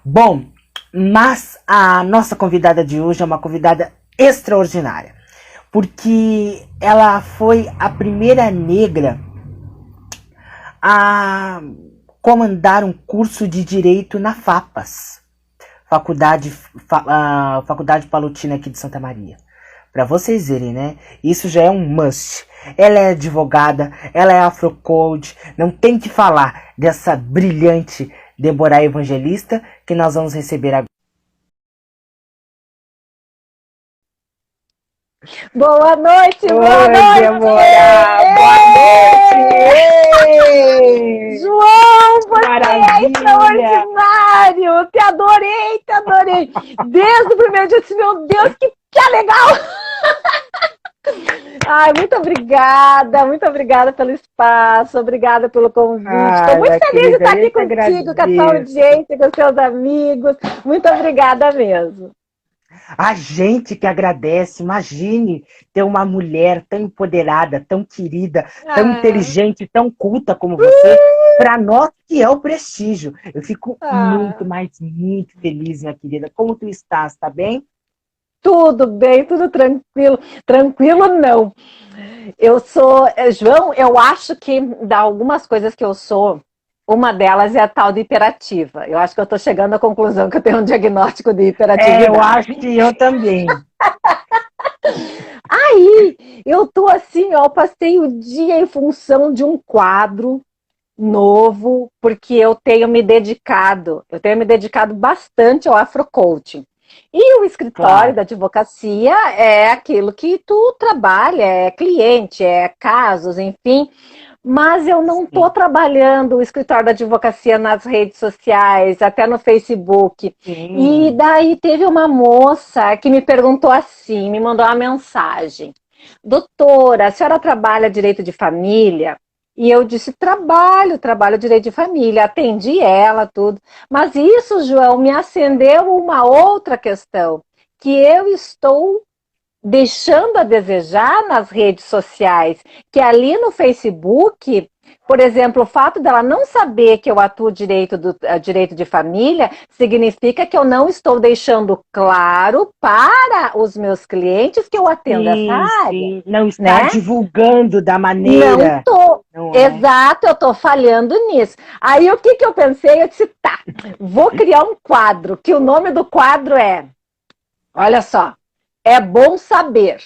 Bom, mas a nossa convidada de hoje é uma convidada extraordinária, porque ela foi a primeira negra a comandar um curso de direito na FAPAS, Faculdade Palotina aqui de Santa Maria. Para vocês verem, né? Isso já é um must. Ela é advogada, ela é afrocode, não tem que falar dessa brilhante Deborah Evangelista que nós vamos receber agora. Boa noite, boa Oi, noite! Deborah! Boa noite! João, você Maravilha! é extraordinário! Te adorei, te adorei! Desde o primeiro dia eu disse, meu Deus, que legal! Ai, muito obrigada pelo espaço, obrigada pelo convite. Estou muito feliz de estar aqui contigo, com a tua audiência, com os seus amigos. Muito obrigada mesmo. A gente que agradece, imagine ter uma mulher tão empoderada, tão querida, tão inteligente, tão culta como você, para nós que é o prestígio. Eu fico muito, mas muito feliz, minha querida. Como tu estás, tá bem? Tudo bem, tudo tranquilo. Tranquilo não. Eu sou, João, eu acho que dá algumas coisas que eu sou, uma delas é a tal de hiperativa. Eu acho que eu estou chegando à conclusão que eu tenho um diagnóstico de hiperatividade. Eu acho que eu também. Aí, eu tô assim, ó, eu passei o dia em função de um quadro novo, porque eu tenho me dedicado bastante ao afrocoaching. E o escritório da advocacia é aquilo que tu trabalha, é cliente, é casos, enfim. Mas eu não estou trabalhando o escritório da advocacia nas redes sociais, até no Facebook. E daí teve uma moça que me perguntou assim, me mandou uma mensagem. Doutora, a senhora trabalha direito de família? E eu disse, trabalho direito de família, atendi ela, tudo. Mas isso, João, me acendeu uma outra questão, que eu estou deixando a desejar nas redes sociais, que ali no Facebook, por exemplo, o fato dela não saber que eu atuo direito de família, significa que eu não estou deixando claro para os meus clientes que eu atendo essa área. Sim. Não está divulgando da maneira. Não estou. Exato, eu estou falhando nisso. Aí o que eu pensei? Eu disse, vou criar um quadro, que o nome do quadro é, olha só, é bom saber.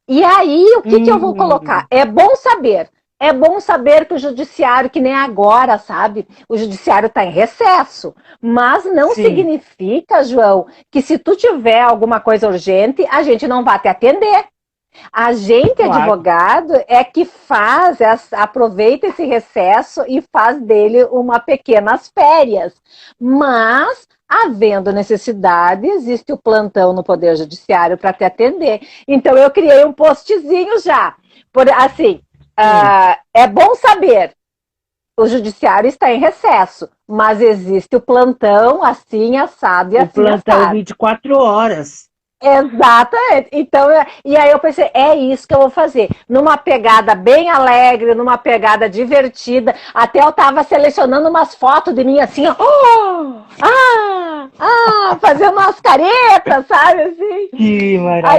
E aí, o que eu vou colocar? É bom saber. É bom saber que o judiciário, que nem agora, sabe? O judiciário está em recesso. Mas não significa, João, que se tu tiver alguma coisa urgente, a gente não vai te atender. A gente, advogado, é que aproveita esse recesso e faz dele uma pequenas férias. Mas, havendo necessidade, existe o plantão no Poder Judiciário para te atender. Então, eu criei um postzinho já. É bom saber, o Judiciário está em recesso, mas existe o plantão assim, assado e assim, assado. O plantão 24 horas. Exatamente. Então, e aí eu pensei, é isso que eu vou fazer. Numa pegada bem alegre, numa pegada divertida. Até eu tava selecionando umas fotos de mim assim, fazendo umas caretas, sabe, assim. Que maravilha.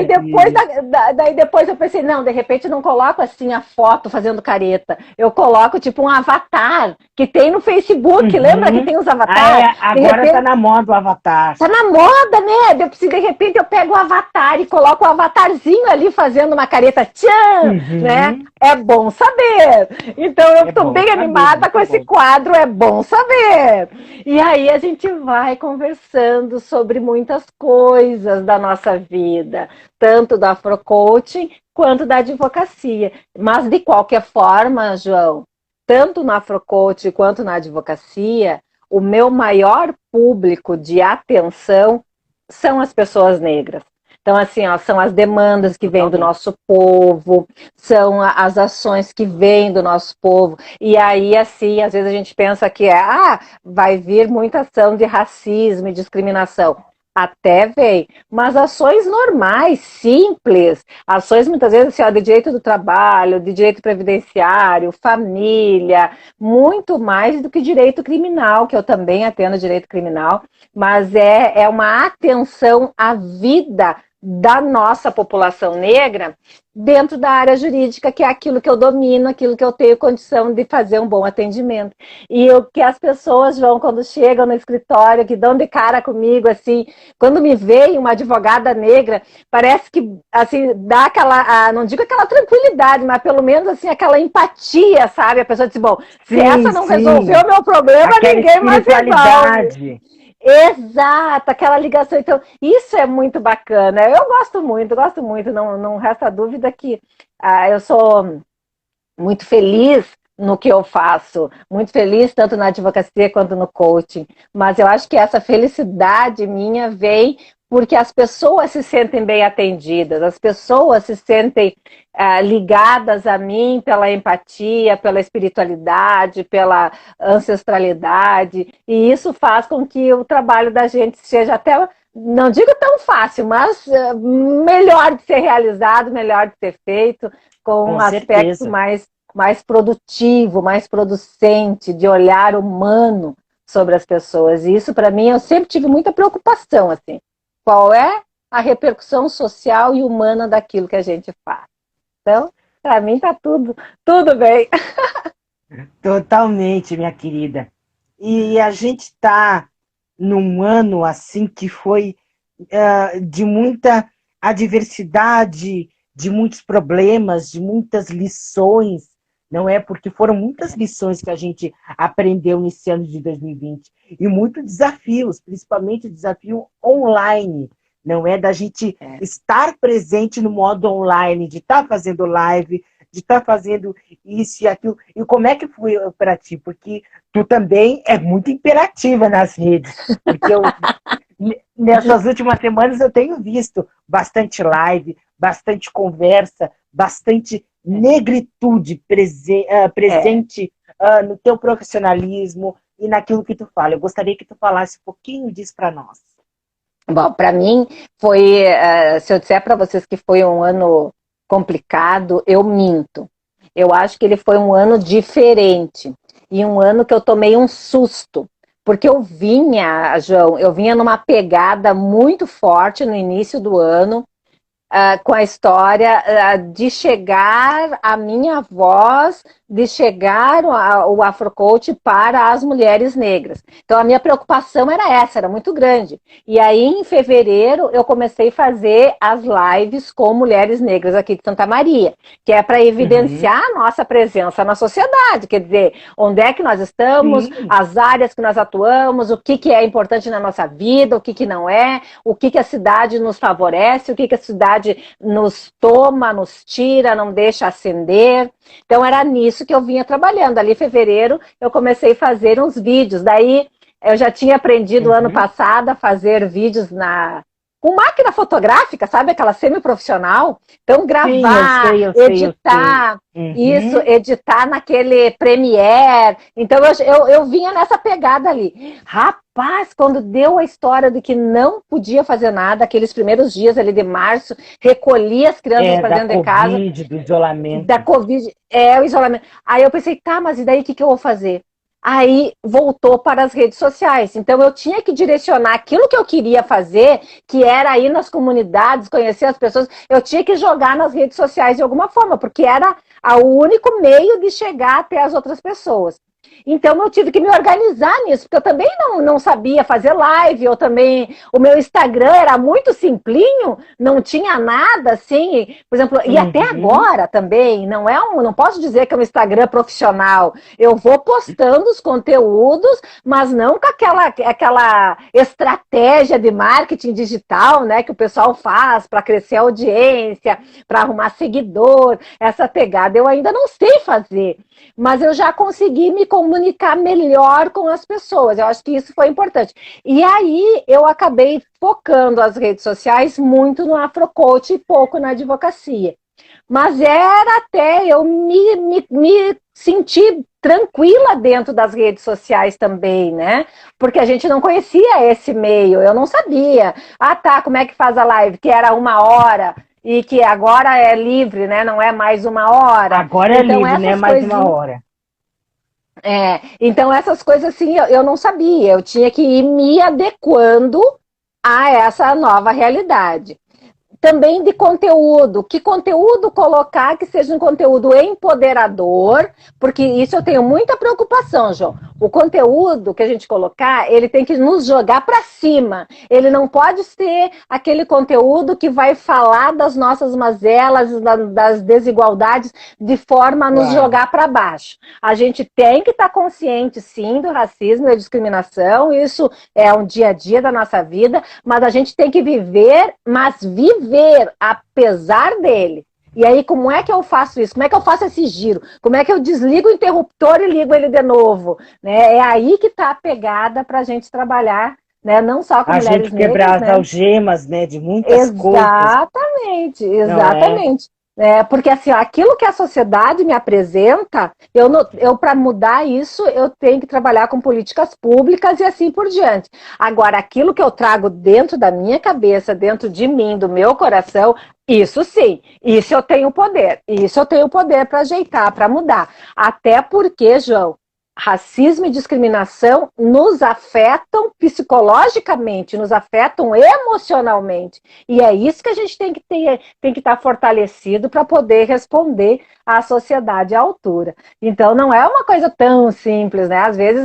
Aí depois eu pensei, não, de repente eu não coloco assim a foto fazendo careta. Eu coloco tipo um avatar que tem no Facebook, lembra que tem os avatares? Agora tá na moda o avatar. Tá na moda, né? De repente eu pego o avatar e coloco o avatarzinho ali fazendo uma careta tchan, né? É bom saber. Então eu tô bem animada com esse quadro, é bom saber. E aí a gente vai conversando sobre muitas coisas da nossa vida, tanto do afrocoaching quanto da advocacia. Mas de qualquer forma, João, tanto no afrocoaching quanto na advocacia, o meu maior público de atenção são as pessoas negras. Então, assim, são as demandas que vêm do nosso povo, são as ações que vêm do nosso povo. E aí, assim, às vezes a gente pensa que vai vir muita ação de racismo e discriminação. Até vem, mas ações normais, simples, ações muitas vezes assim, ó, de direito do trabalho, de direito previdenciário, família, muito mais do que direito criminal, que eu também atendo direito criminal, mas é uma atenção à vida da nossa população negra dentro da área jurídica, que é aquilo que eu domino, aquilo que eu tenho condição de fazer um bom atendimento. E o que as pessoas, João, quando chegam no escritório, que dão de cara comigo, assim, quando me veem uma advogada negra, parece que, assim, dá aquela, não digo aquela tranquilidade, mas pelo menos, assim, aquela empatia, sabe? A pessoa diz, bom, se essa não resolveu o meu problema, aquela ninguém mais resolve. Exato, aquela ligação. Então, isso é muito bacana. Eu gosto muito. Não resta dúvida que eu sou muito feliz no que eu faço, muito feliz tanto na advocacia quanto no coaching. Mas eu acho que essa felicidade minha vem porque as pessoas se sentem bem atendidas, as pessoas se sentem ligadas a mim pela empatia, pela espiritualidade, pela ancestralidade, e isso faz com que o trabalho da gente seja até, não digo tão fácil, mas melhor de ser realizado, melhor de ser feito, com um aspecto mais produtivo, mais producente, de olhar humano sobre as pessoas. E isso, para mim, eu sempre tive muita preocupação, assim. Qual é a repercussão social e humana daquilo que a gente faz? Então, para mim tá tudo bem. Totalmente, minha querida. E a gente está num ano assim que foi de muita adversidade, de muitos problemas, de muitas lições, não é? Porque foram muitas lições que a gente aprendeu nesse ano de 2020 e muitos desafios, principalmente o desafio online, não é? Da gente estar presente no modo online, de estar fazendo live, de estar fazendo isso e aquilo. E como é que foi para ti? Porque tu também é muito imperativa nas redes. Porque nessas últimas semanas eu tenho visto bastante live, bastante conversa, bastante negritude presente no teu profissionalismo e naquilo que tu fala. Eu gostaria que tu falasse um pouquinho disso para nós. Bom, para mim foi, se eu disser para vocês que foi um ano complicado, eu minto. Eu acho que ele foi um ano diferente e um ano que eu tomei um susto, porque João, eu vinha numa pegada muito forte no início do ano, com a história de chegar a minha voz, de chegar o Afrocoach para as mulheres negras. Então a minha preocupação era essa, era muito grande. E aí em fevereiro eu comecei a fazer as lives com mulheres negras aqui de Santa Maria, que é para evidenciar a nossa presença na sociedade, quer dizer, onde é que nós estamos, as áreas que nós atuamos, o que é importante na nossa vida, o que não é, o que a cidade nos favorece, o que a cidade nos toma, nos tira, não deixa acender. Então era nisso que eu vinha trabalhando. Ali em fevereiro eu comecei a fazer uns vídeos. Daí eu já tinha aprendido ano passado a fazer vídeos com máquina fotográfica, sabe? Aquela semi-profissional. Então gravar, editar, editar naquele Premiere. Então eu vinha nessa pegada ali. Rapaz, quando deu a história de que não podia fazer nada, aqueles primeiros dias ali de março, recolhi as crianças para dentro de casa. Do isolamento. Da Covid, o isolamento. Aí eu pensei, tá, mas e daí o que eu vou fazer? Aí voltou para as redes sociais. Então eu tinha que direcionar aquilo que eu queria fazer, que era ir nas comunidades, conhecer as pessoas, eu tinha que jogar nas redes sociais de alguma forma, porque era o único meio de chegar até as outras pessoas. Então eu tive que me organizar nisso, porque eu também não sabia fazer live, o meu Instagram era muito simplinho, não tinha nada assim, por exemplo, e até agora também, não posso dizer que é um Instagram profissional, eu vou postando os conteúdos, mas não com aquela estratégia de marketing digital, né, que o pessoal faz para crescer a audiência, para arrumar seguidor, essa pegada eu ainda não sei fazer, mas eu já consegui me comunicar melhor com as pessoas. Eu acho que isso foi importante. E aí eu acabei focando as redes sociais muito no Afrocoach e pouco na advocacia. Mas era até eu me sentir tranquila dentro das redes sociais também, né? Porque a gente não conhecia esse meio, eu não sabia. Ah, tá, como é que faz a live? Que era 1 hora e que agora é livre, né? Não é mais 1 hora. Agora é livre, né? Mais 1 hora. Então essas coisas assim eu não sabia, eu tinha que ir me adequando a essa nova realidade. Também de conteúdo, que conteúdo colocar que seja um conteúdo empoderador, porque isso eu tenho muita preocupação, João. O conteúdo que a gente colocar, ele tem que nos jogar para cima. Ele não pode ser aquele conteúdo que vai falar das nossas mazelas, das desigualdades, de forma a nos jogar para baixo. A gente tem que estar consciente, sim, do racismo e da discriminação, isso é um dia a dia da nossa vida, mas a gente tem que viver, mas viver apesar dele. E aí, como é que eu faço isso? Como é que eu faço esse giro? Como é que eu desligo o interruptor e ligo ele de novo? Né? É aí que está a pegada para a gente trabalhar, né? Não só com mulheres negras. A gente quebrar as algemas, né? De muitas coisas. Exatamente. Porque assim, aquilo que a sociedade me apresenta, eu para mudar isso, eu tenho que trabalhar com políticas públicas e assim por diante. Agora, aquilo que eu trago dentro da minha cabeça, dentro de mim, do meu coração, isso sim, isso eu tenho poder para ajeitar, para mudar. Até porque, João, racismo e discriminação nos afetam psicologicamente, nos afetam emocionalmente. E é isso que a gente tem que estar fortalecido para poder responder à sociedade à altura. Então, não é uma coisa tão simples, né? Às vezes,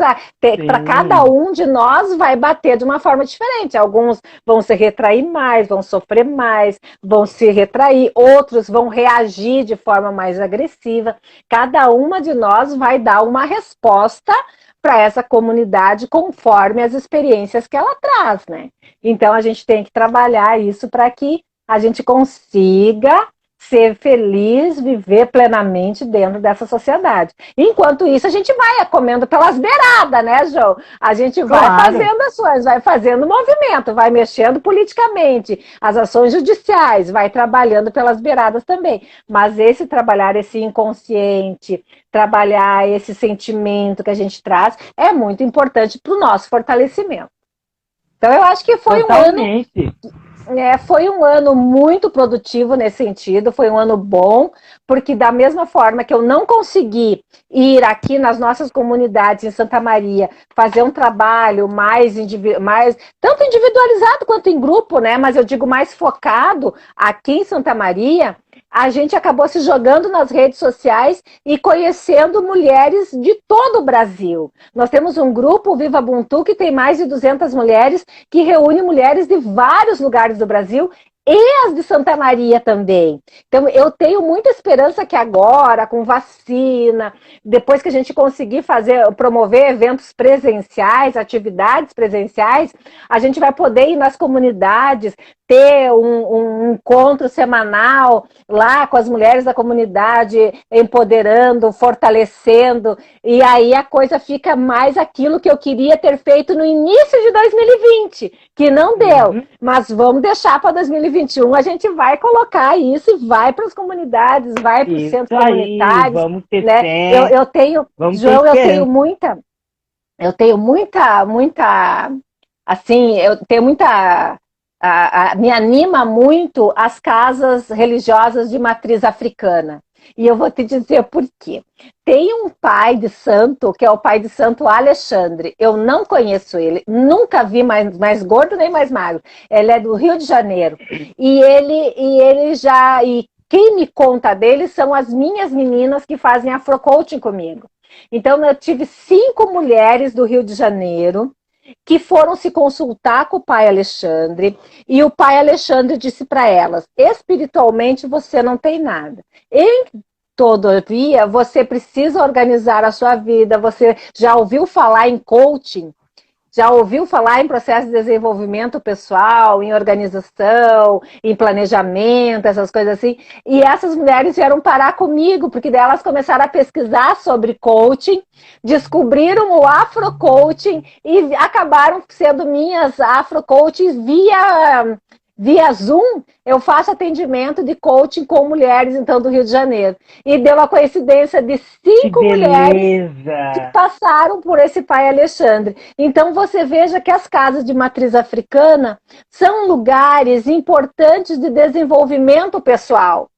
para cada um de nós vai bater de uma forma diferente. Alguns vão se retrair mais, vão sofrer mais, vão se retrair, outros vão reagir de forma mais agressiva. Cada uma de nós vai dar uma resposta para essa comunidade conforme as experiências que ela traz, né? Então a gente tem que trabalhar isso para que a gente consiga ser feliz, viver plenamente dentro dessa sociedade. Enquanto isso, a gente vai comendo pelas beiradas, né, João? A gente vai fazendo ações, vai fazendo movimento, vai mexendo politicamente, as ações judiciais, vai trabalhando pelas beiradas também. Mas esse trabalhar, esse inconsciente, trabalhar esse sentimento que a gente traz, é muito importante para o nosso fortalecimento. Então, eu acho que foi um ano muito produtivo nesse sentido, foi um ano bom, porque da mesma forma que eu não consegui ir aqui nas nossas comunidades em Santa Maria, fazer um trabalho mais tanto individualizado quanto em grupo, né? Mas eu digo mais focado aqui em Santa Maria, a gente acabou se jogando nas redes sociais e conhecendo mulheres de todo o Brasil. Nós temos um grupo, o Viva Ubuntu, que tem mais de 200 mulheres, que reúne mulheres de vários lugares do Brasil e as de Santa Maria também. Então, eu tenho muita esperança que agora, com vacina, depois que a gente conseguir promover eventos presenciais, atividades presenciais, a gente vai poder ir nas comunidades, ter um encontro semanal lá com as mulheres da comunidade, empoderando, fortalecendo, e aí a coisa fica mais aquilo que eu queria ter feito no início de 2020, que não deu, mas vamos deixar para 2021, a gente vai colocar isso e vai para as comunidades, vai para os centros comunitários. Vamos ter né? Eu tenho, João, eu tenho muita, assim, eu tenho muita... me anima muito as casas religiosas de matriz africana. E eu vou te dizer por quê. Tem um pai de santo, que é o pai de santo Alexandre. Eu não conheço ele, nunca vi mais gordo nem mais magro. Ele é do Rio de Janeiro. E quem me conta dele são as minhas meninas que fazem afrocoaching comigo. Então eu tive 5 mulheres do Rio de Janeiro que foram se consultar com o pai Alexandre, e o pai Alexandre disse para elas: espiritualmente você não tem nada. Todavia, você precisa organizar a sua vida. Você já ouviu falar em coaching? Já ouviu falar em processo de desenvolvimento pessoal, em organização, em planejamento, essas coisas assim? E essas mulheres vieram parar comigo, porque daí elas começaram a pesquisar sobre coaching, descobriram o afro-coaching e acabaram sendo minhas afro-coachings Via Zoom, eu faço atendimento de coaching com mulheres, então, do Rio de Janeiro. E deu a coincidência de Que 5 mulheres que beleza! passaram por esse pai Alexandre. Então, você veja que as casas de matriz africana são lugares importantes de desenvolvimento pessoal,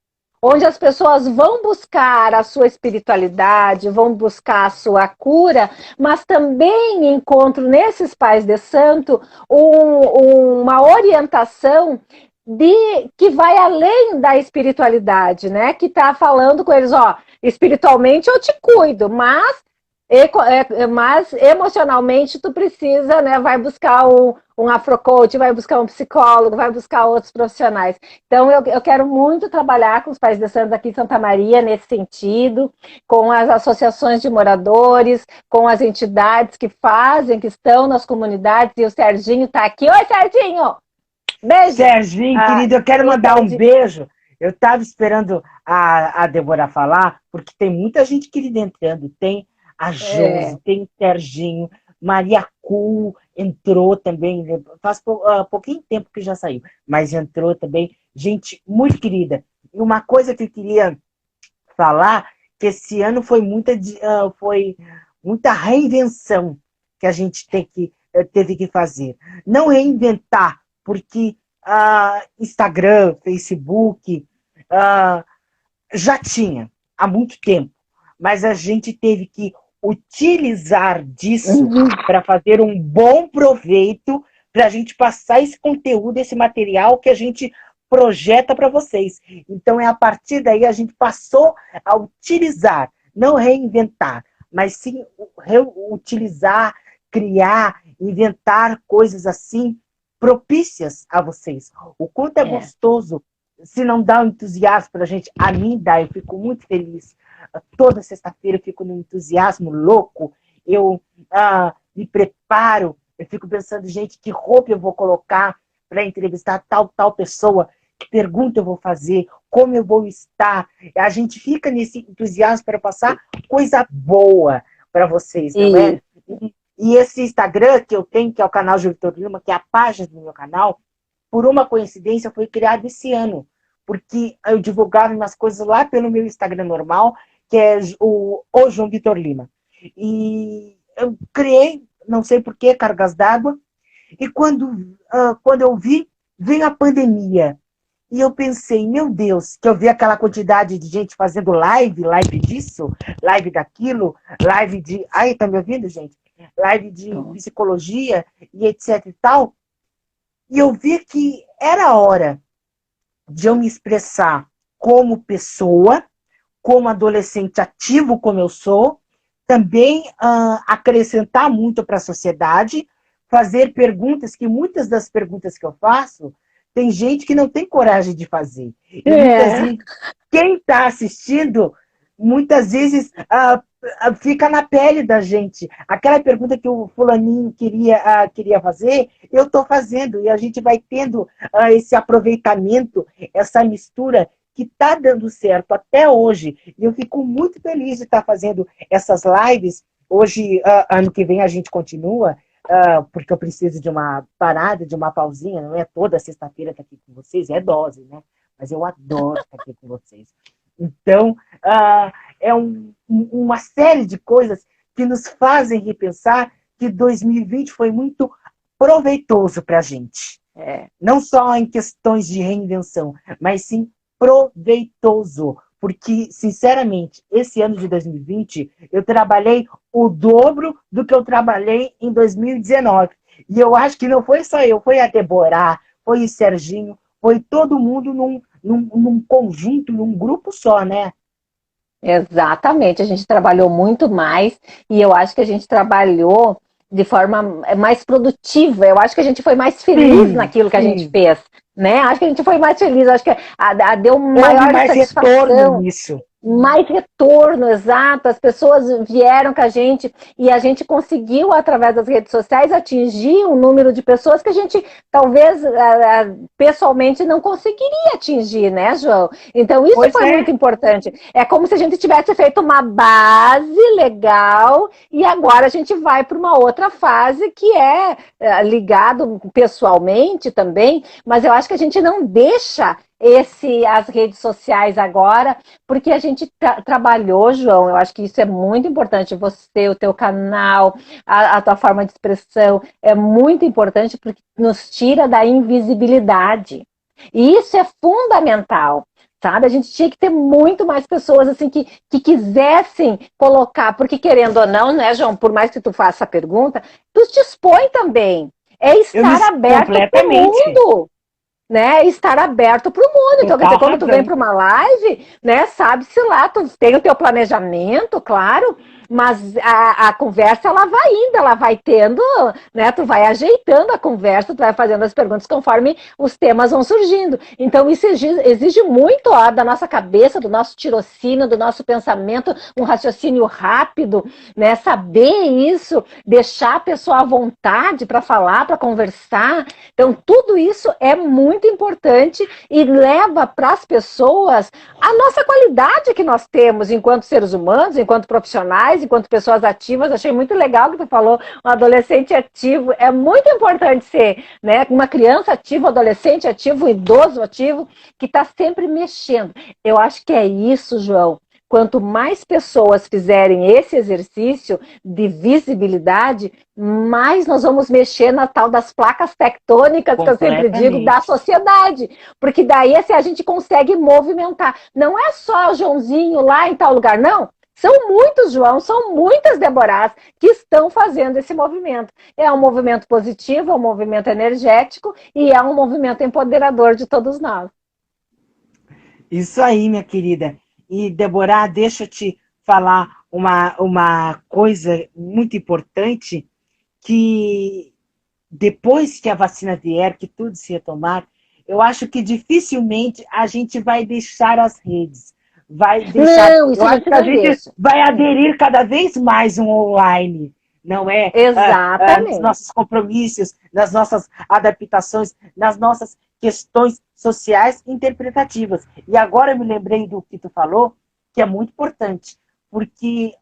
onde as pessoas vão buscar a sua espiritualidade, vão buscar a sua cura, mas também encontro nesses pais de santo uma orientação que vai além da espiritualidade, né? Que está falando com eles, ó, espiritualmente eu te cuido, mas emocionalmente tu precisa, né? Vai buscar um afrocoach, vai buscar um psicólogo, vai buscar outros profissionais. Então, eu quero muito trabalhar com os pais de santos aqui em Santa Maria nesse sentido, com as associações de moradores, com as entidades que fazem, que estão nas comunidades, e o Serginho está aqui. Oi, Serginho! Beijo! Serginho, querido, eu quero mandar um beijo. Eu estava esperando a Débora falar, porque tem muita gente querida entrando. Tem a Josi, tem o Serginho, Maria Cu entrou também, faz pouquinho tempo que já saiu, mas entrou também, gente muito querida. E uma coisa que eu queria falar, que esse ano foi muita reinvenção que a gente teve que fazer. Não reinventar, porque Instagram, Facebook, já tinha há muito tempo, mas a gente teve que utilizar disso para fazer um bom proveito, para a gente passar esse conteúdo, esse material que a gente projeta para vocês. Então, a partir daí, a gente passou a utilizar, não reinventar, mas sim reutilizar, criar, inventar coisas assim, propícias a vocês. O quanto é gostoso, se não dá um entusiasmo para a gente, a mim dá, eu fico muito feliz. Toda sexta-feira eu fico num entusiasmo louco, eu me preparo, eu fico pensando, gente, que roupa eu vou colocar para entrevistar tal pessoa, que pergunta eu vou fazer, como eu vou estar. A gente fica nesse entusiasmo para passar coisa boa para vocês, não é? E esse Instagram que eu tenho, que é o canal Ju Vitor Lima, que é a página do meu canal, por uma coincidência, foi criado esse ano, porque eu divulgava umas coisas lá pelo meu Instagram normal, que é o João Vitor Lima. E eu criei, não sei por que, cargas d'água, e quando eu vi, veio a pandemia. E eu pensei, meu Deus, que eu vi aquela quantidade de gente fazendo live disso, live daquilo, live de... Ai, tá me ouvindo, gente? Live de psicologia e etc e tal. E eu vi que era a hora de eu me expressar como pessoa, como adolescente ativo como eu sou, também acrescentar muito para a sociedade, fazer perguntas, que muitas das perguntas que eu faço, tem gente que não tem coragem de fazer. E muitas vezes, quem está assistindo, muitas vezes fica na pele da gente. Aquela pergunta que o fulaninho queria fazer, eu estou fazendo. E a gente vai tendo esse aproveitamento, essa mistura que está dando certo até hoje. E eu fico muito feliz de estar fazendo essas lives. Hoje, ano que vem, a gente continua, porque eu preciso de uma parada, de uma pausinha. Não é toda sexta-feira estar aqui com vocês, é dose, né? Mas eu adoro estar aqui com vocês. Então, é uma série de coisas que nos fazem repensar que 2020 foi muito proveitoso para a gente. Não só em questões de reinvenção, mas sim proveitoso. Porque, sinceramente, esse ano de 2020, eu trabalhei o dobro do que eu trabalhei em 2019. E eu acho que não foi só eu, foi a Débora, foi o Serginho, foi todo mundo num conjunto, num grupo só, né? Exatamente, a gente trabalhou muito mais e eu acho que a gente trabalhou de forma mais produtiva, eu acho que a gente foi mais feliz naquilo que a gente fez, né? Acho que a gente foi mais feliz, acho que deu maior mais satisfação. retorno nisso. mais retorno, exato. As pessoas vieram com a gente e a gente conseguiu, através das redes sociais, atingir um número de pessoas que a gente talvez pessoalmente não conseguiria atingir, né, João? Então isso Pois foi é. muito importante. É como se a gente tivesse feito uma base legal e agora a gente vai para uma outra fase que é ligado pessoalmente também, mas eu acho que a gente não deixa as redes sociais agora, porque a gente trabalhou, João, eu acho que isso é muito importante, você, o teu canal, a tua forma de expressão, é muito importante porque nos tira da invisibilidade. E isso é fundamental, sabe? A gente tinha que ter muito mais pessoas assim que quisessem colocar, porque querendo ou não, né, João, por mais que tu faça a pergunta, tu te expõe também. É Eu me estar aberto para o completamente. mundo, né, estar aberto para o mundo. Então, quer Total dizer, quando tu vem razão. para uma live, né, sabe-se lá, tu tem o teu planejamento, claro, mas a conversa, ela vai indo, ela vai tendo, né, tu vai ajeitando a conversa, tu vai fazendo as perguntas conforme os temas vão surgindo. Então, isso exige muito, ó, da nossa cabeça, do nosso tirocínio, do nosso pensamento, um raciocínio rápido, né, saber isso, deixar a pessoa à vontade para falar, para conversar. Então, tudo isso é muito importante e leva para as pessoas a nossa qualidade que nós temos enquanto seres humanos, enquanto profissionais, enquanto pessoas ativas. Achei muito legal o que tu falou, um adolescente ativo. É muito importante ser, né, uma criança ativa, um adolescente ativo, um idoso ativo, que está sempre mexendo. Eu acho que é isso, João. Quanto mais pessoas fizerem esse exercício de visibilidade, mais nós vamos mexer na tal das placas tectônicas, que eu sempre digo, da Completamente. sociedade. Porque daí assim, a gente consegue movimentar. Não é só o Joãozinho lá em tal lugar, não. São muitos João, são muitas Deborahs que estão fazendo esse movimento. É um movimento positivo, é um movimento energético e é um movimento empoderador de todos nós. Isso aí, minha querida. E, Deborah, deixa eu te falar uma coisa muito importante, que depois que a vacina vier, que tudo se retomar, eu acho que dificilmente a gente vai deixar as redes. Vai deixar. Não, Eu isso a acho gente que a não gente deixa. vai aderir cada vez mais um online, não é? Nos Exatamente. nossos compromissos, nas nossas adaptações, nas nossas questões sociais e interpretativas. E agora eu me lembrei do que tu falou, que é muito importante, porque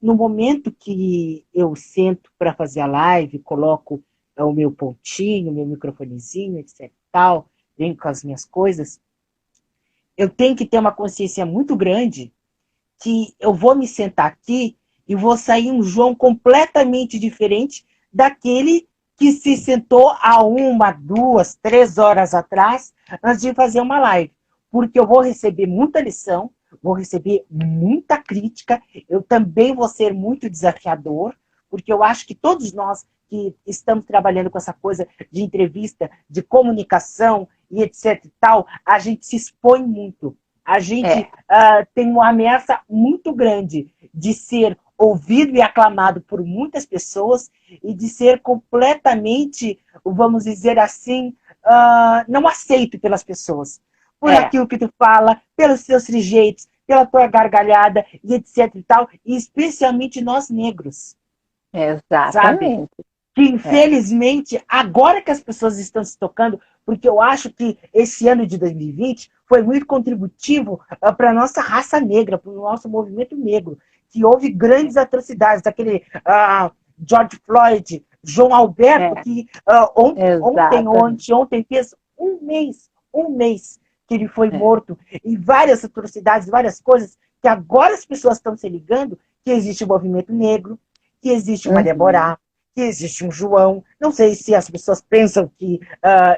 no momento que eu sento para fazer a live, coloco o meu pontinho, o meu microfonezinho, etc. Tal, venho com as minhas coisas, eu tenho que ter uma consciência muito grande que eu vou me sentar aqui e vou sair um João completamente diferente daquele que se sentou há 1, 2, 3 horas atrás, antes de fazer uma live. Porque eu vou receber muita lição, vou receber muita crítica, eu também vou ser muito desafiador, porque eu acho que todos nós que estamos trabalhando com essa coisa de entrevista, de comunicação e etc e tal, a gente se expõe muito. A gente É, tem uma ameaça muito grande de ser ouvido e aclamado por muitas pessoas e de ser completamente, vamos dizer assim, não aceito pelas pessoas. Por é, aquilo que tu fala, pelos seus trejeitos, pela tua gargalhada e etc e tal, e especialmente nós negros, sabe? exatamente. Que É. infelizmente, agora que as pessoas estão se tocando, porque eu acho que esse ano de 2020 foi muito contributivo para a nossa raça negra, para o nosso movimento negro, que houve grandes atrocidades, aquele George Floyd, João Alberto, É, que exatamente. ontem fez um mês que ele foi É. morto, e várias atrocidades, várias coisas, que agora as pessoas estão se ligando que existe o movimento negro, que existe uma Uhum. Deborah, que existe um João. Não sei se as pessoas pensam que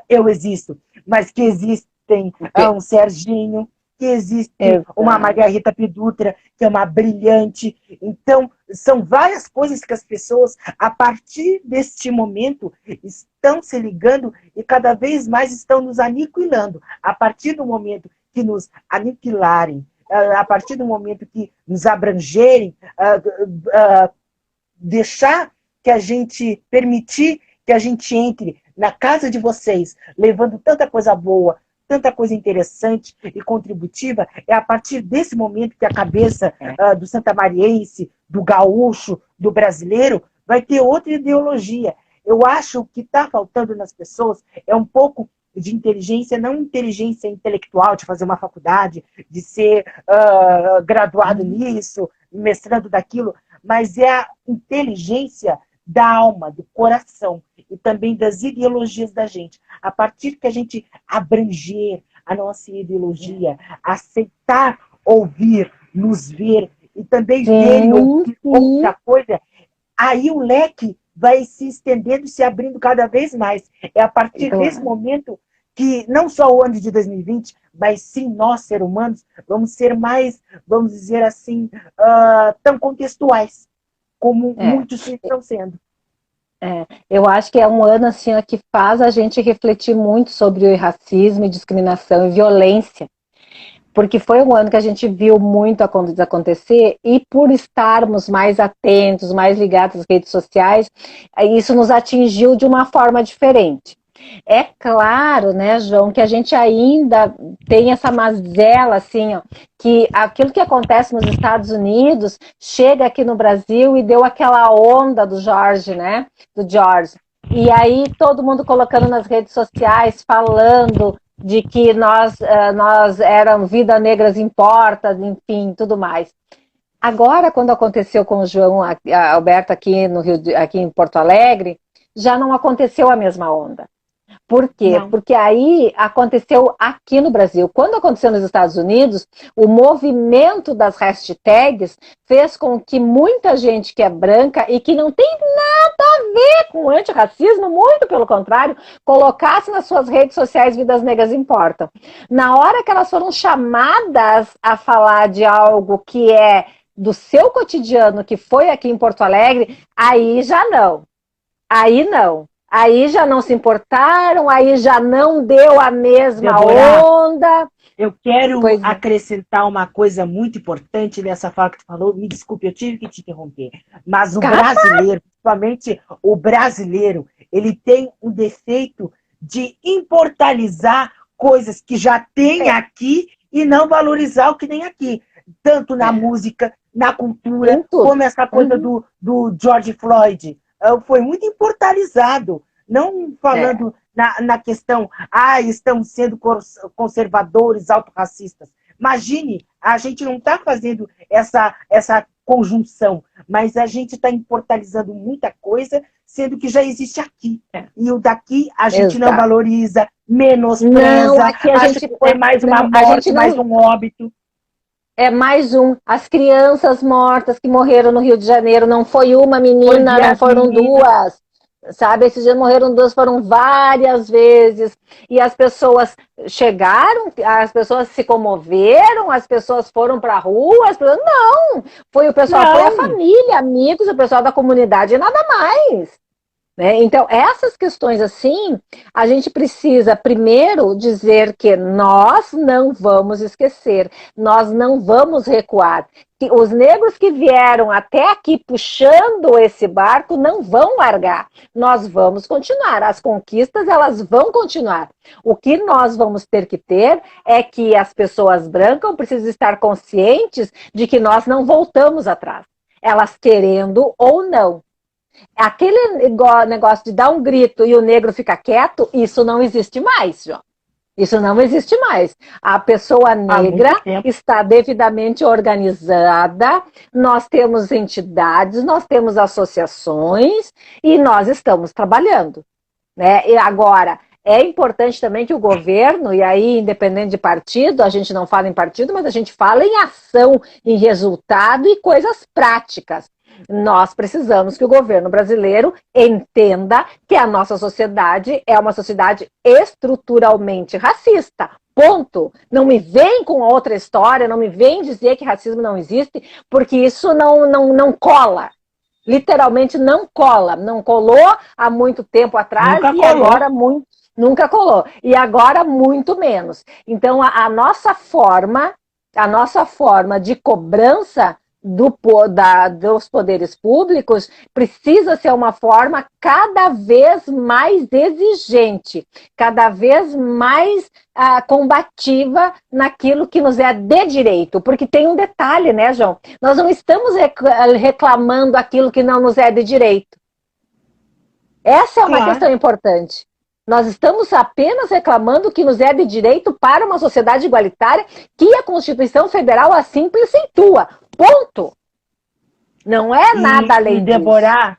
eu existo, mas que existem um Serginho, que existe uma Exato. Maria Rita Pidutra, que é uma brilhante. Então, são várias coisas que as pessoas, a partir deste momento, estão se ligando e cada vez mais estão nos aniquilando. A partir do momento que nos aniquilarem, a partir do momento que nos abrangerem, deixar que a gente, permitir que a gente entre na casa de vocês, levando tanta coisa boa, tanta coisa interessante e contributiva. É a partir desse momento que a cabeça do santamariense, do gaúcho, do brasileiro, vai ter outra ideologia. Eu acho que o que está faltando nas pessoas é um pouco de inteligência, não inteligência intelectual, de fazer uma faculdade, de ser graduado nisso, mestrando daquilo, mas é a inteligência da alma, do coração e também das ideologias da gente. A partir que a gente abranger a nossa ideologia, aceitar ouvir, nos ver e também ver e ouvir outra coisa, aí o leque vai se estendendo e se abrindo cada vez mais. É a partir desse momento que não só o ano de 2020, mas sim nós, seres humanos, vamos ser mais, vamos dizer assim, tão contextuais como muitos estão sendo. Eu acho que é um ano assim, que faz a gente refletir muito sobre o racismo, discriminação e violência. Porque foi um ano que a gente viu muito acontecer e por estarmos mais atentos, mais ligados às redes sociais, isso nos atingiu de uma forma diferente. É claro, né, João, que a gente ainda tem essa mazela, assim, que aquilo que acontece nos Estados Unidos chega aqui no Brasil e deu aquela onda do George, né, do George. E aí todo mundo colocando nas redes sociais, falando de que nós éramos vida negras importa, enfim, tudo mais. Agora, quando aconteceu com o João Alberto aqui aqui em Porto Alegre, já não aconteceu a mesma onda. Por quê? Não. Porque aí aconteceu aqui no Brasil. Quando aconteceu nos Estados Unidos, o movimento das hashtags fez com que muita gente que é branca e que não tem nada a ver com antirracismo, muito pelo contrário, colocasse nas suas redes sociais Vidas Negras Importam. Na hora que elas foram chamadas a falar de algo que é do seu cotidiano, que foi aqui em Porto Alegre, aí já não. Aí não. Aí já não se importaram, aí já não deu a mesma onda. Eu quero acrescentar uma coisa muito importante nessa fala que tu falou. Me desculpe, eu tive que te interromper. Mas o brasileiro, principalmente o brasileiro, ele tem um defeito de importalizar coisas que já tem aqui e não valorizar o que tem aqui. Tanto na música, na cultura, como essa coisa do George Floyd. Foi muito importalizado, não falando na questão, estamos sendo conservadores, autorracistas. Imagine, a gente não está fazendo essa conjunção, mas a gente está importalizando muita coisa, sendo que já existe aqui. E o daqui a gente não valoriza, menospreza, não, aqui a gente é mais uma morte, mais um óbito. É mais um. As crianças mortas que morreram no Rio de Janeiro, não foi uma menina, não foram duas. Sabe, esses dias morreram duas, foram várias vezes. E as pessoas chegaram, as pessoas se comoveram, as pessoas foram para a rua, as pessoas... Não! Foi o pessoal, foi a família, amigos, o pessoal da comunidade e nada mais. Né? Então, essas questões assim, a gente precisa primeiro dizer que nós não vamos esquecer, nós não vamos recuar. Que os negros que vieram até aqui puxando esse barco não vão largar. Nós vamos continuar, as conquistas elas vão continuar. O que nós vamos ter que ter é que as pessoas brancas precisam estar conscientes de que nós não voltamos atrás, elas querendo ou não. Aquele negócio de dar um grito e o negro ficar quieto, isso não existe mais, João. Isso não existe mais. A pessoa negra está devidamente organizada, nós temos entidades, nós temos associações e nós estamos trabalhando. Né? E agora, é importante também que o governo, e aí independente de partido, a gente não fala em partido, mas a gente fala em ação, em resultado e coisas práticas. Nós precisamos que o governo brasileiro entenda que a nossa sociedade é uma sociedade estruturalmente racista. Ponto. Não me vem com outra história, não me vem dizer que racismo não existe, porque isso não cola. Literalmente não cola. Não colou há muito tempo atrás agora nunca colou. E agora muito menos. Então a nossa forma de cobrança dos poderes públicos precisa ser uma forma cada vez mais exigente, cada vez mais combativa naquilo que nos é de direito. Porque tem um detalhe, né, João? Nós não estamos reclamando aquilo que não nos é de direito. Essa é uma questão importante. Nós estamos apenas reclamando que nos é de direito para uma sociedade igualitária que a Constituição Federal assim preceitua. Ponto. Não é nada além disso. Débora,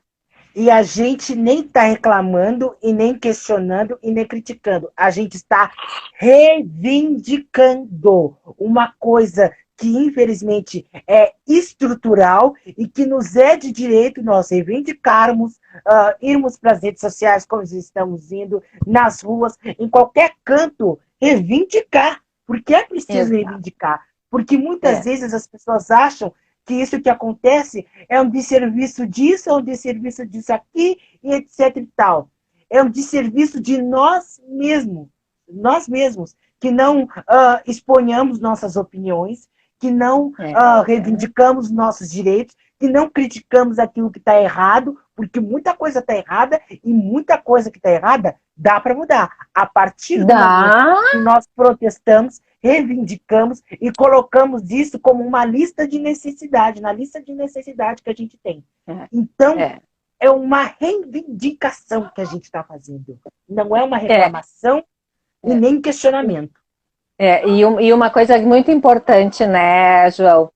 e a gente nem está reclamando, e nem questionando, e nem criticando. A gente está reivindicando uma coisa que, infelizmente, é estrutural e que nos é de direito nós reivindicarmos, irmos para as redes sociais, como estamos indo, nas ruas, em qualquer canto, reivindicar. Porque é preciso reivindicar. Porque muitas vezes as pessoas acham que isso que acontece é um desserviço disso, é um desserviço disso aqui, e etc e tal. É um desserviço de nós mesmos, que não exponhamos nossas opiniões, que não reivindicamos nossos direitos, que não criticamos aquilo que está errado, porque muita coisa está errada e muita coisa que está errada dá para mudar. A partir do momento que nós protestamos, reivindicamos e colocamos isso como uma lista de necessidade, na lista de necessidade que a gente tem. Então, é uma reivindicação que a gente está fazendo. Não é uma reclamação e nem questionamento. E uma coisa muito importante, né, João?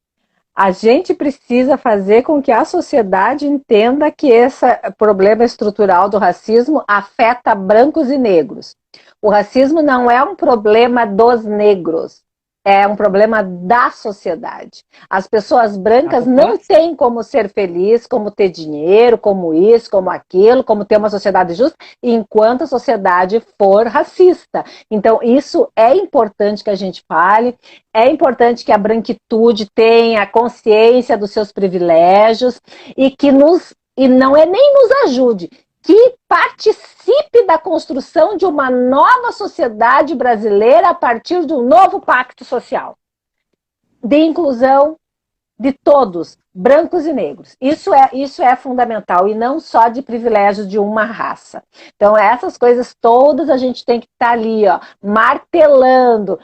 A gente precisa fazer com que a sociedade entenda que esse problema estrutural do racismo afeta brancos e negros. O racismo não é um problema dos negros, é um problema da sociedade. As pessoas brancas não têm como ser felizes, como ter dinheiro, como isso, como aquilo, como ter uma sociedade justa, enquanto a sociedade for racista. Então, isso é importante que a gente fale, é importante que a branquitude tenha consciência dos seus privilégios e que e não é nem nos ajude, que participe da construção de uma nova sociedade brasileira a partir de um novo pacto social, de inclusão de todos, brancos e negros. Isso é fundamental, e não só de privilégio de uma raça. Então, essas coisas todas a gente tem que estar ali, martelando.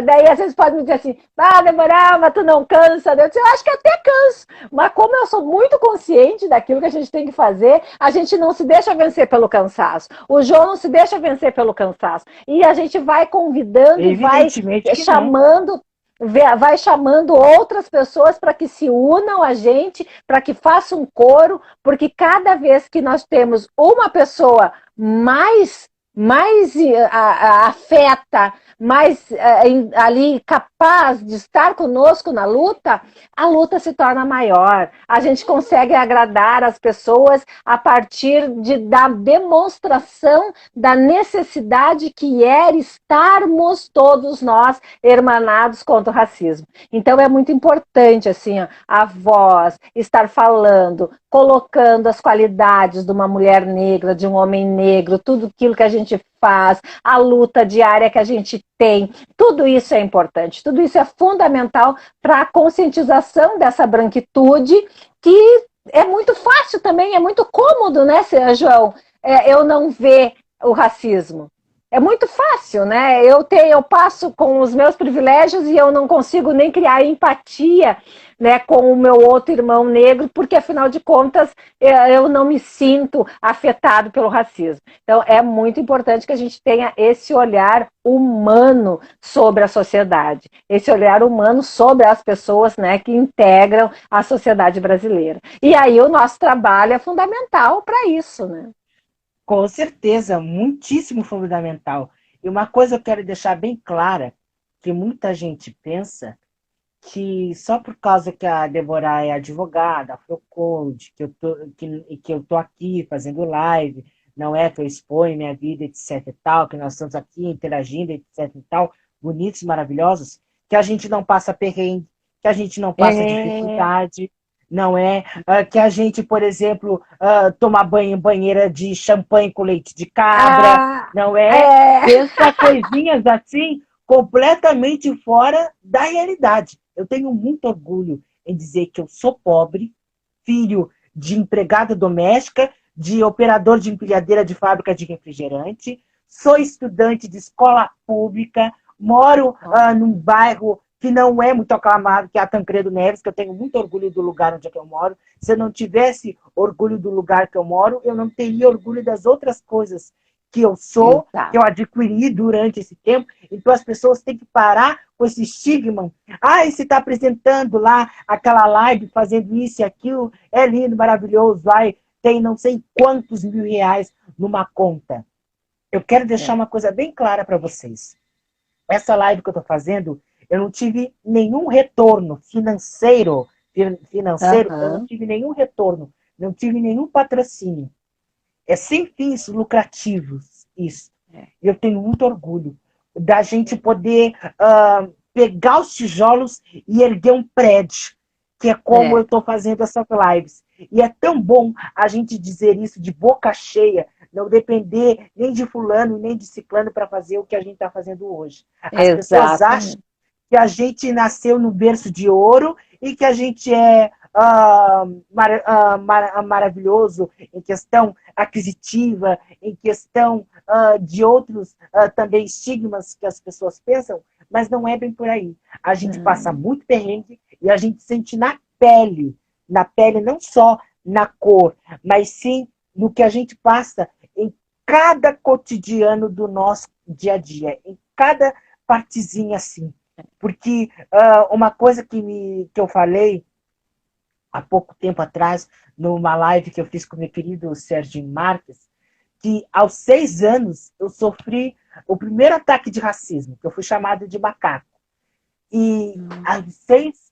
Daí às vezes pode me dizer assim, Débora, mas tu não cansa? Eu acho que até canso, mas como eu sou muito consciente daquilo que a gente tem que fazer, a gente não se deixa vencer pelo cansaço. O João não se deixa vencer pelo cansaço. E a gente vai convidando, vai chamando... vai chamando outras pessoas para que se unam a gente, para que façam um coro, porque cada vez que nós temos uma pessoa mais afeta, mais ali capaz de estar conosco na luta, a luta se torna maior. A gente consegue agradar as pessoas a partir da demonstração da necessidade que é estarmos todos nós hermanados contra o racismo. Então é muito importante assim, a voz, estar falando, colocando as qualidades de uma mulher negra, de um homem negro, tudo aquilo que a gente faz, a luta diária que a gente tem, tudo isso é importante, tudo isso é fundamental para a conscientização dessa branquitude, que é muito fácil também, é muito cômodo, né, João, eu não ver o racismo. É muito fácil, né? Eu passo com os meus privilégios e eu não consigo nem criar empatia, né, com o meu outro irmão negro, porque afinal de contas eu não me sinto afetado pelo racismo. Então é muito importante que a gente tenha esse olhar humano sobre a sociedade, esse olhar humano sobre as pessoas, né, que integram a sociedade brasileira. E aí o nosso trabalho é fundamental para isso, né? Com certeza, muitíssimo fundamental. E uma coisa eu quero deixar bem clara, que muita gente pensa que só por causa que a Débora é advogada, Afrocode, que eu tô aqui fazendo live, não é que eu exponho minha vida, etc e tal, que nós estamos aqui interagindo, etc e tal, bonitos, maravilhosos, que a gente não passa perrengue, que a gente não passa dificuldade, não é? Que a gente, por exemplo, toma banho em banheira de champanhe com leite de cabra, não é? Pensa coisinhas assim, completamente fora da realidade. Eu tenho muito orgulho em dizer que eu sou pobre, filho de empregada doméstica, de operador de empilhadeira de fábrica de refrigerante, sou estudante de escola pública, moro num bairro que não é muito aclamado, que é a Tancredo Neves, que eu tenho muito orgulho do lugar onde é que eu moro. Se eu não tivesse orgulho do lugar que eu moro, eu não teria orgulho das outras coisas que eu sou, que eu adquiri durante esse tempo. Então as pessoas têm que parar com esse estigma. Ah, você está apresentando lá aquela live, fazendo isso e aquilo, é lindo, maravilhoso, vai, tem não sei quantos mil reais numa conta. Eu quero deixar uma coisa bem clara para vocês. Essa live que eu estou fazendo, eu não tive nenhum retorno financeiro, eu não tive nenhum retorno, não tive nenhum patrocínio. É sem fins lucrativos isso. E eu tenho muito orgulho da gente poder pegar os tijolos e erguer um prédio, que é como eu estou fazendo essas lives. E é tão bom a gente dizer isso de boca cheia, não depender nem de fulano, nem de ciclano para fazer o que a gente está fazendo hoje. As pessoas acham que a gente nasceu no berço de ouro e que a gente é maravilhoso em questão aquisitiva, em questão de outros também estigmas que as pessoas pensam, mas não é bem por aí. A gente passa muito perrengue e a gente sente na pele não só na cor, mas sim no que a gente passa em cada cotidiano do nosso dia a dia, em cada partezinha assim. Porque uma coisa que eu falei há pouco tempo atrás, numa live que eu fiz com meu querido Serginho Marques, que aos 6 anos eu sofri o primeiro ataque de racismo, que eu fui chamado de macaco. E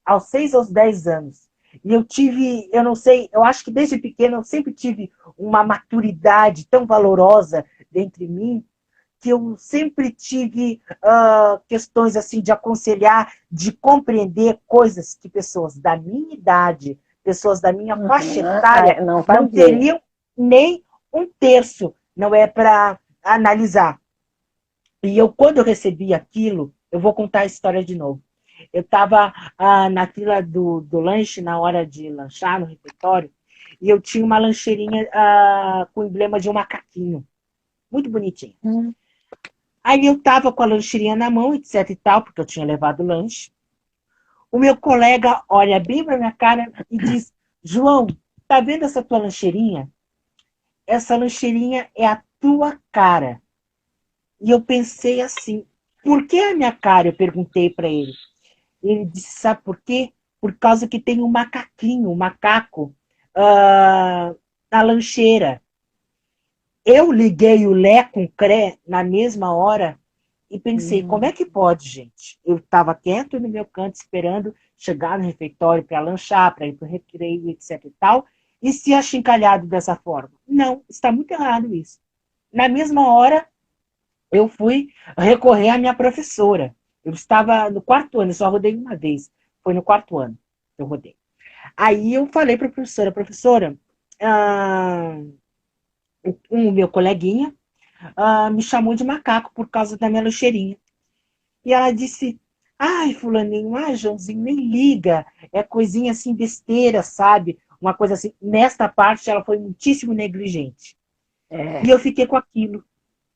aos 6 aos 10 anos. E eu tive, eu não sei, eu acho que desde pequeno eu sempre tive uma maturidade tão valorosa dentro de mim, que eu sempre tive questões assim de aconselhar, de compreender coisas que pessoas da minha idade, pessoas da minha faixa etária, não teriam nem um terço, não é para analisar. E quando eu recebi aquilo, eu vou contar a história de novo. Eu estava na fila do lanche, na hora de lanchar no refeitório, e eu tinha uma lancheirinha com o emblema de um macaquinho, muito bonitinho. Aí eu estava com a lancheirinha na mão, etc e tal, porque eu tinha levado o lanche. O meu colega olha bem para minha cara e diz: João, tá vendo essa tua lancheirinha? Essa lancheirinha é a tua cara. E eu pensei assim, por que a minha cara? Eu perguntei para ele. Ele disse, sabe por quê? Por causa que tem um macaquinho, um macaco, na lancheira. Eu liguei o Lé com o Cré na mesma hora e pensei, como é que pode, gente? Eu estava quieto no meu canto, esperando chegar no refeitório para lanchar, para ir para o recreio, etc e tal, e se achincalhado dessa forma. Não, está muito errado isso. Na mesma hora, eu fui recorrer à minha professora. Eu estava no 4º ano, eu só rodei uma vez. Foi no 4º ano que eu rodei. Aí eu falei para a professora, o meu coleguinha me chamou de macaco por causa da minha lancheirinha. E ela disse, ai, fulaninho, Joãozinho, nem liga. É coisinha assim, besteira, sabe? Uma coisa assim. Nesta parte, ela foi muitíssimo negligente. E eu fiquei com aquilo,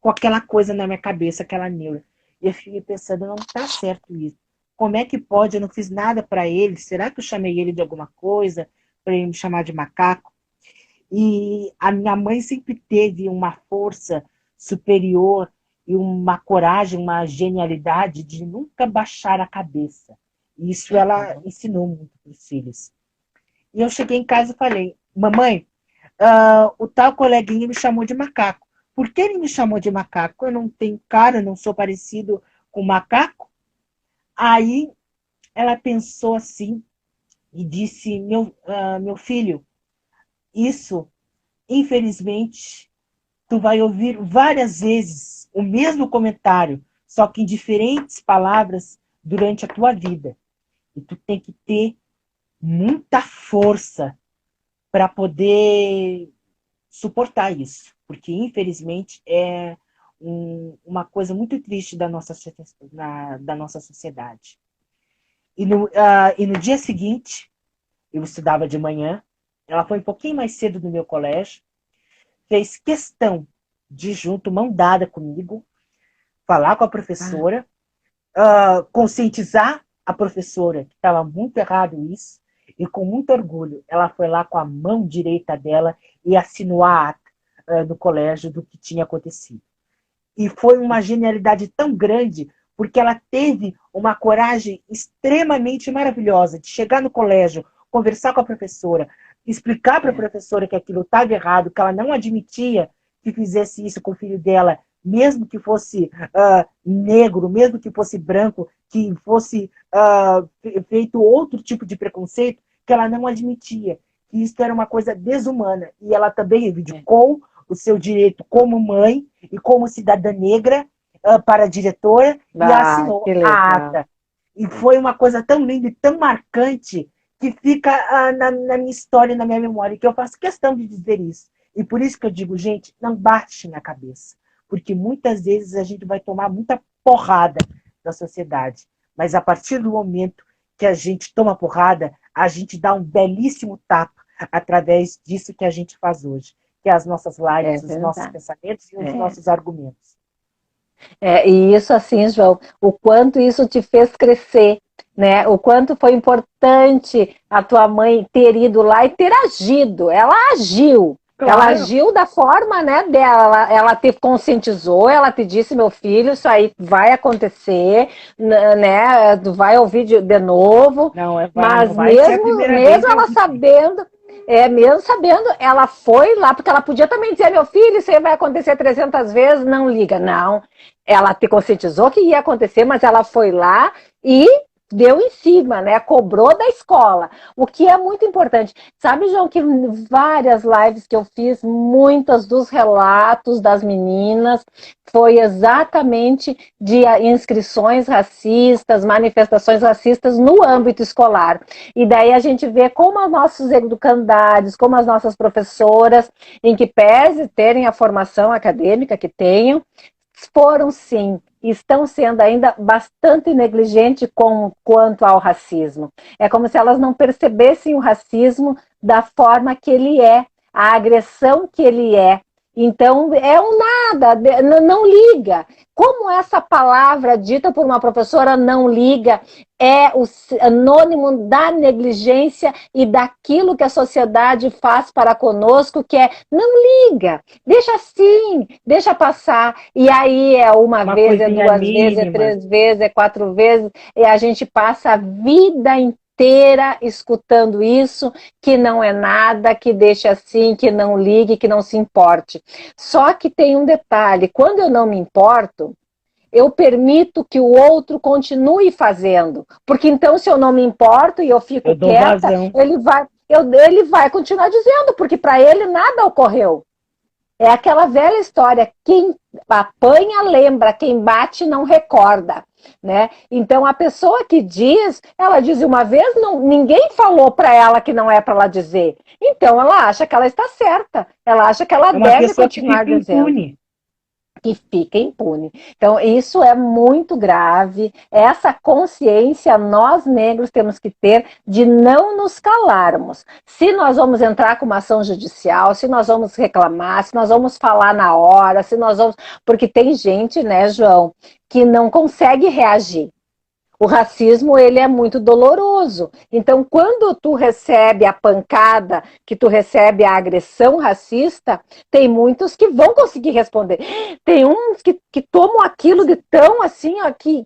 com aquela coisa na minha cabeça, aquela neura. E eu fiquei pensando, não tá certo isso. Como é que pode? Eu não fiz nada para ele. Será que eu chamei ele de alguma coisa para ele me chamar de macaco? E a minha mãe sempre teve uma força superior e uma coragem, uma genialidade de nunca baixar a cabeça. E isso ela ensinou muito para os filhos. E eu cheguei em casa e falei, mamãe, o tal coleguinha me chamou de macaco. Por que ele me chamou de macaco? Eu não tenho cara, não sou parecido com macaco? Aí ela pensou assim e disse, meu filho, isso, infelizmente, tu vai ouvir várias vezes o mesmo comentário, só que em diferentes palavras durante a tua vida. E tu tem que ter muita força para poder suportar isso, porque infelizmente é uma coisa muito triste da nossa sociedade. E no dia seguinte, eu estudava de manhã, ela foi um pouquinho mais cedo no meu colégio, fez questão de junto, mão dada comigo, falar com a professora, conscientizar a professora que estava muito errado isso, e com muito orgulho, ela foi lá com a mão direita dela e assinou a ata no colégio do que tinha acontecido. E foi uma genialidade tão grande, porque ela teve uma coragem extremamente maravilhosa de chegar no colégio, conversar com a professora, explicar para a professora que aquilo estava errado, que ela não admitia que fizesse isso com o filho dela, mesmo que fosse negro, mesmo que fosse branco, que fosse feito outro tipo de preconceito, que ela não admitia, que isso era uma coisa desumana. E ela também reivindicou o seu direito como mãe e como cidadã negra para a diretora e assinou a ata. E foi uma coisa tão linda e tão marcante que fica na minha história, na minha memória, que eu faço questão de dizer isso. E por isso que eu digo, gente, não bate na cabeça. Porque muitas vezes a gente vai tomar muita porrada da sociedade. Mas a partir do momento que a gente toma porrada, a gente dá um belíssimo tapa através disso que a gente faz hoje. Que é as nossas lives, os nossos pensamentos e os nossos argumentos. E isso assim, João, o quanto isso te fez crescer, né? O quanto foi importante a tua mãe ter ido lá e ter agido. Ela agiu. Claro. Ela agiu da forma, né, dela. Ela te conscientizou, ela te disse, meu filho, isso aí vai acontecer, né? Tu vai ouvir de novo. Mas mesmo ela sabendo... mesmo sabendo, ela foi lá, porque ela podia também dizer, meu filho, isso aí vai acontecer 300 vezes, não liga. Não, ela te conscientizou que ia acontecer, mas ela foi lá e deu em cima, né? Cobrou da escola, o que é muito importante. Sabe, João, que várias lives que eu fiz, muitas dos relatos das meninas foi exatamente de inscrições racistas, manifestações racistas no âmbito escolar. E daí a gente vê como os nossos educandários, como as nossas professoras, em que pese terem a formação acadêmica que tenham, foram sim, estão sendo ainda bastante negligentes quanto ao racismo. É como se elas não percebessem o racismo da forma que ele é, a agressão que ele é. Então, é um nada, não liga. Como essa palavra dita por uma professora não liga é o anônimo da negligência e daquilo que a sociedade faz para conosco, que é não liga, deixa assim, deixa passar. E aí é uma vez, é duas vezes, é 3 vezes, é 4 vezes, e a gente passa a vida inteira escutando isso, que não é nada, que deixa assim, que não ligue, que não se importe. Só que tem um detalhe, quando eu não me importo, eu permito que o outro continue fazendo, porque então se eu não me importo e eu fico quieta, ele vai continuar dizendo, porque para ele nada ocorreu. É aquela velha história, quem apanha lembra, quem bate não recorda. Né? Então a pessoa que diz, ela diz uma vez, ninguém falou para ela que não é para ela dizer. Então ela acha que ela está certa, ela acha que ela deve continuar dizendo. Impune. Que fica impune. Então isso é muito grave. Essa consciência nós negros temos que ter de não nos calarmos. Se nós vamos entrar com uma ação judicial, se nós vamos reclamar, se nós vamos falar na hora, se nós vamos... Porque tem gente, né, João, que não consegue reagir. O racismo, ele é muito doloroso. Então, quando tu recebe a pancada, que tu recebe a agressão racista, tem muitos que vão conseguir responder. Tem uns que tomam aquilo de tão assim, ó, que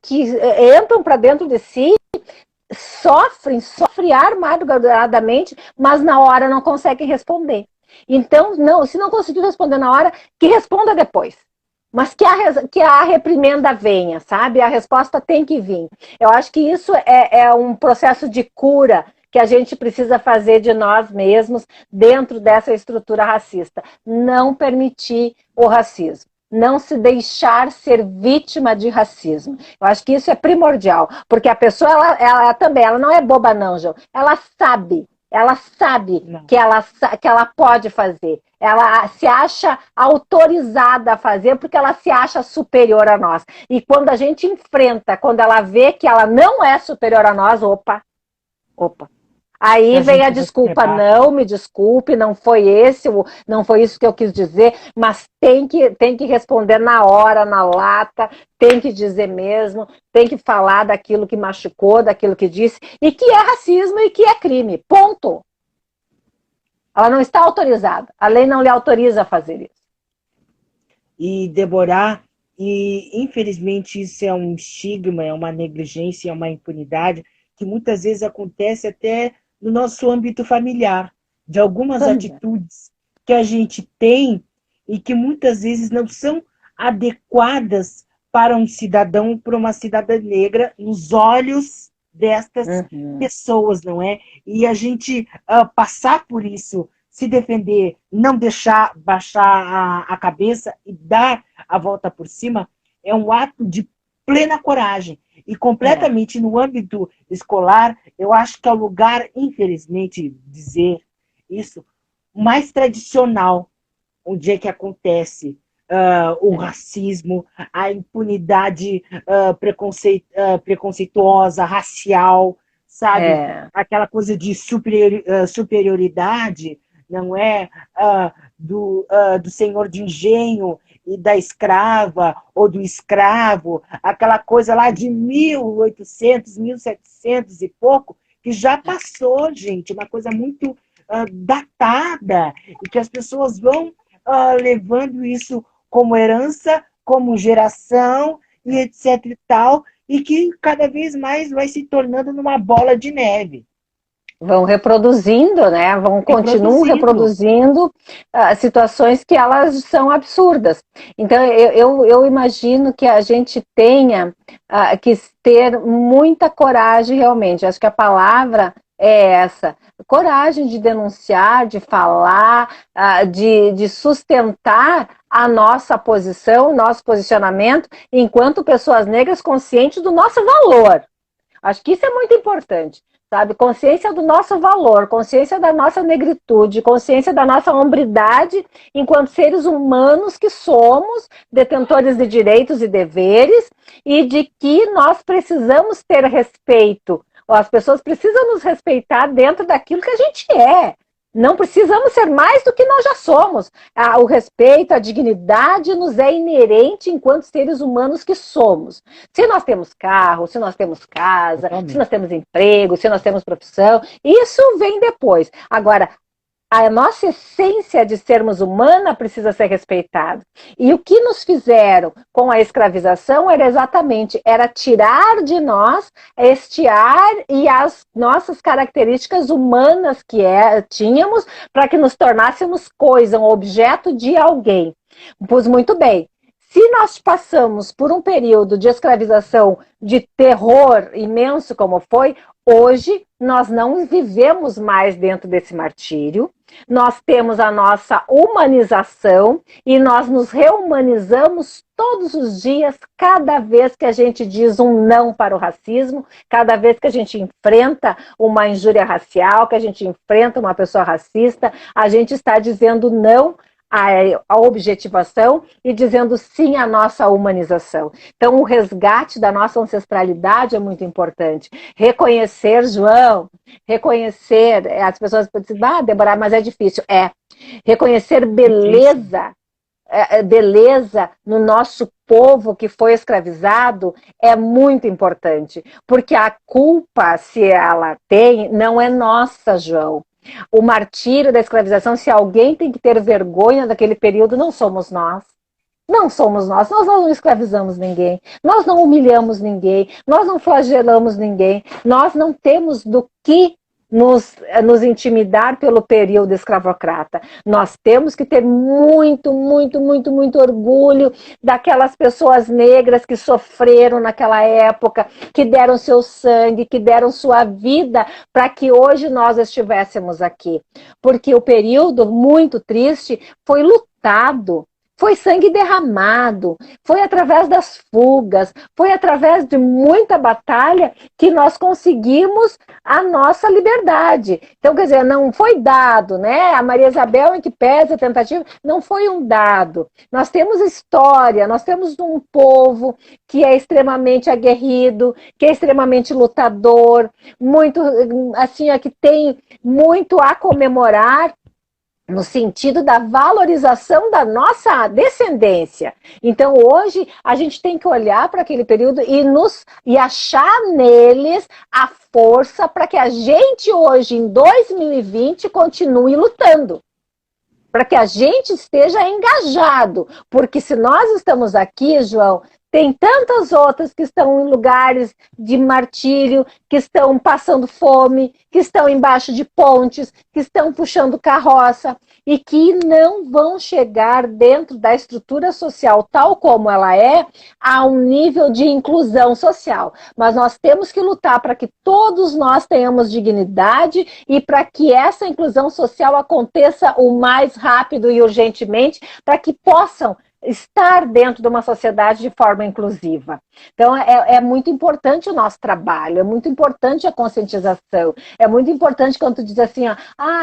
entram para dentro de si, sofrem armadilhadamente, mas na hora não conseguem responder. Então, se não conseguiu responder na hora, que responda depois. Mas que a reprimenda venha, sabe? A resposta tem que vir. Eu acho que isso é um processo de cura que a gente precisa fazer de nós mesmos dentro dessa estrutura racista. Não permitir o racismo. Não se deixar ser vítima de racismo. Eu acho que isso é primordial. Porque a pessoa, ela não é boba não, João. Ela sabe que ela pode fazer. Ela se acha autorizada a fazer porque ela se acha superior a nós. E quando a gente enfrenta, quando ela vê que ela não é superior a nós, opa, Aí a vem a gente desculpa, observar. não, me desculpe, não foi isso que eu quis dizer, mas tem que responder na hora, na lata, tem que dizer mesmo, tem que falar daquilo que machucou, daquilo que disse, e que é racismo e que é crime, ponto. Ela não está autorizada, a lei não lhe autoriza a fazer isso. E Deborah, e infelizmente isso é um estigma, é uma negligência, é uma impunidade que muitas vezes acontece até no nosso âmbito familiar, de algumas Também. atitudes que a gente tem e que muitas vezes não são adequadas para um cidadão, para uma cidadã negra, nos olhos destas Uhum. pessoas, não é? E a gente passar por isso, se defender, não deixar baixar a cabeça e dar a volta por cima, é um ato de plena coragem. E É. completamente no âmbito escolar, eu acho que é o lugar, infelizmente, dizer isso, mais tradicional, onde é que acontece o É. racismo, a impunidade preconceituosa, racial, sabe? É. Aquela coisa de superioridade, não é? Do senhor de engenho e da escrava ou do escravo, aquela coisa lá de 1800, 1700 e pouco, que já passou, gente, uma coisa muito datada, e que as pessoas vão levando isso como herança, como geração, e etc e tal, e que cada vez mais vai se tornando numa bola de neve. Vão reproduzindo, né? Continuam Reproduzindo. reproduzindo situações que elas são absurdas. Então, eu imagino que a gente tenha que ter muita coragem, realmente. Acho que a palavra é essa. Coragem de denunciar, de falar, de sustentar a nossa posição, nosso posicionamento, enquanto pessoas negras conscientes do nosso valor. Acho que isso é muito importante, sabe? Consciência do nosso valor, consciência da nossa negritude, consciência da nossa hombridade enquanto seres humanos que somos, detentores de direitos e deveres, e de que nós precisamos ter respeito. As pessoas precisam nos respeitar dentro daquilo que a gente é. Não precisamos ser mais do que nós já somos. O respeito, a dignidade nos é inerente enquanto seres humanos que somos. Se nós temos carro, se nós temos casa, se Totalmente. nós temos emprego, se nós temos profissão, isso vem depois. Agora, a nossa essência de sermos humana precisa ser respeitada. E o que nos fizeram com a escravização era tirar de nós este ar e as nossas características humanas que tínhamos para que nos tornássemos coisa, um objeto de alguém. Pois muito bem. Se nós passamos por um período de escravização de terror imenso como foi, hoje nós não vivemos mais dentro desse martírio. Nós temos a nossa humanização e nós nos rehumanizamos todos os dias, cada vez que a gente diz um não para o racismo, cada vez que a gente enfrenta uma injúria racial, que a gente enfrenta uma pessoa racista, a gente está dizendo não a objetivação e dizendo sim à nossa humanização. Então, o resgate da nossa ancestralidade é muito importante. Reconhecer, João, reconhecer, as pessoas podem dizer, Deborah, mas é difícil. Reconhecer beleza, beleza no nosso povo que foi escravizado é muito importante, porque a culpa, se ela tem, não é nossa, João. O martírio da escravização, se alguém tem que ter vergonha daquele período, não somos nós. Não somos nós não escravizamos ninguém, nós não humilhamos ninguém, nós não flagelamos ninguém, nós não temos do que nos intimidar pelo período escravocrata. Nós temos que ter muito, muito, muito, muito orgulho daquelas pessoas negras que sofreram naquela época, que deram seu sangue, que deram sua vida para que hoje nós estivéssemos aqui. Porque o período muito triste foi lutado. Foi sangue derramado, foi através das fugas, foi através de muita batalha que nós conseguimos a nossa liberdade. Então, quer dizer, não foi dado, né? A Maria Isabel, em que pese a tentativa, não foi um dado. Nós temos história, nós temos um povo que é extremamente aguerrido, que é extremamente lutador, muito, assim, que tem muito a comemorar, no sentido da valorização da nossa descendência. Então, hoje, a gente tem que olhar para aquele período e achar neles a força para que a gente, hoje, em 2020, continue lutando. Para que a gente esteja engajado. Porque se nós estamos aqui, João, tem tantas outras que estão em lugares de martírio, que estão passando fome, que estão embaixo de pontes, que estão puxando carroça e que não vão chegar dentro da estrutura social tal como ela é, a um nível de inclusão social. Mas nós temos que lutar para que todos nós tenhamos dignidade e para que essa inclusão social aconteça o mais rápido e urgentemente, para que possam estar dentro de uma sociedade de forma inclusiva. Então, é muito importante o nosso trabalho, é muito importante a conscientização, é muito importante quando tu diz assim, ó,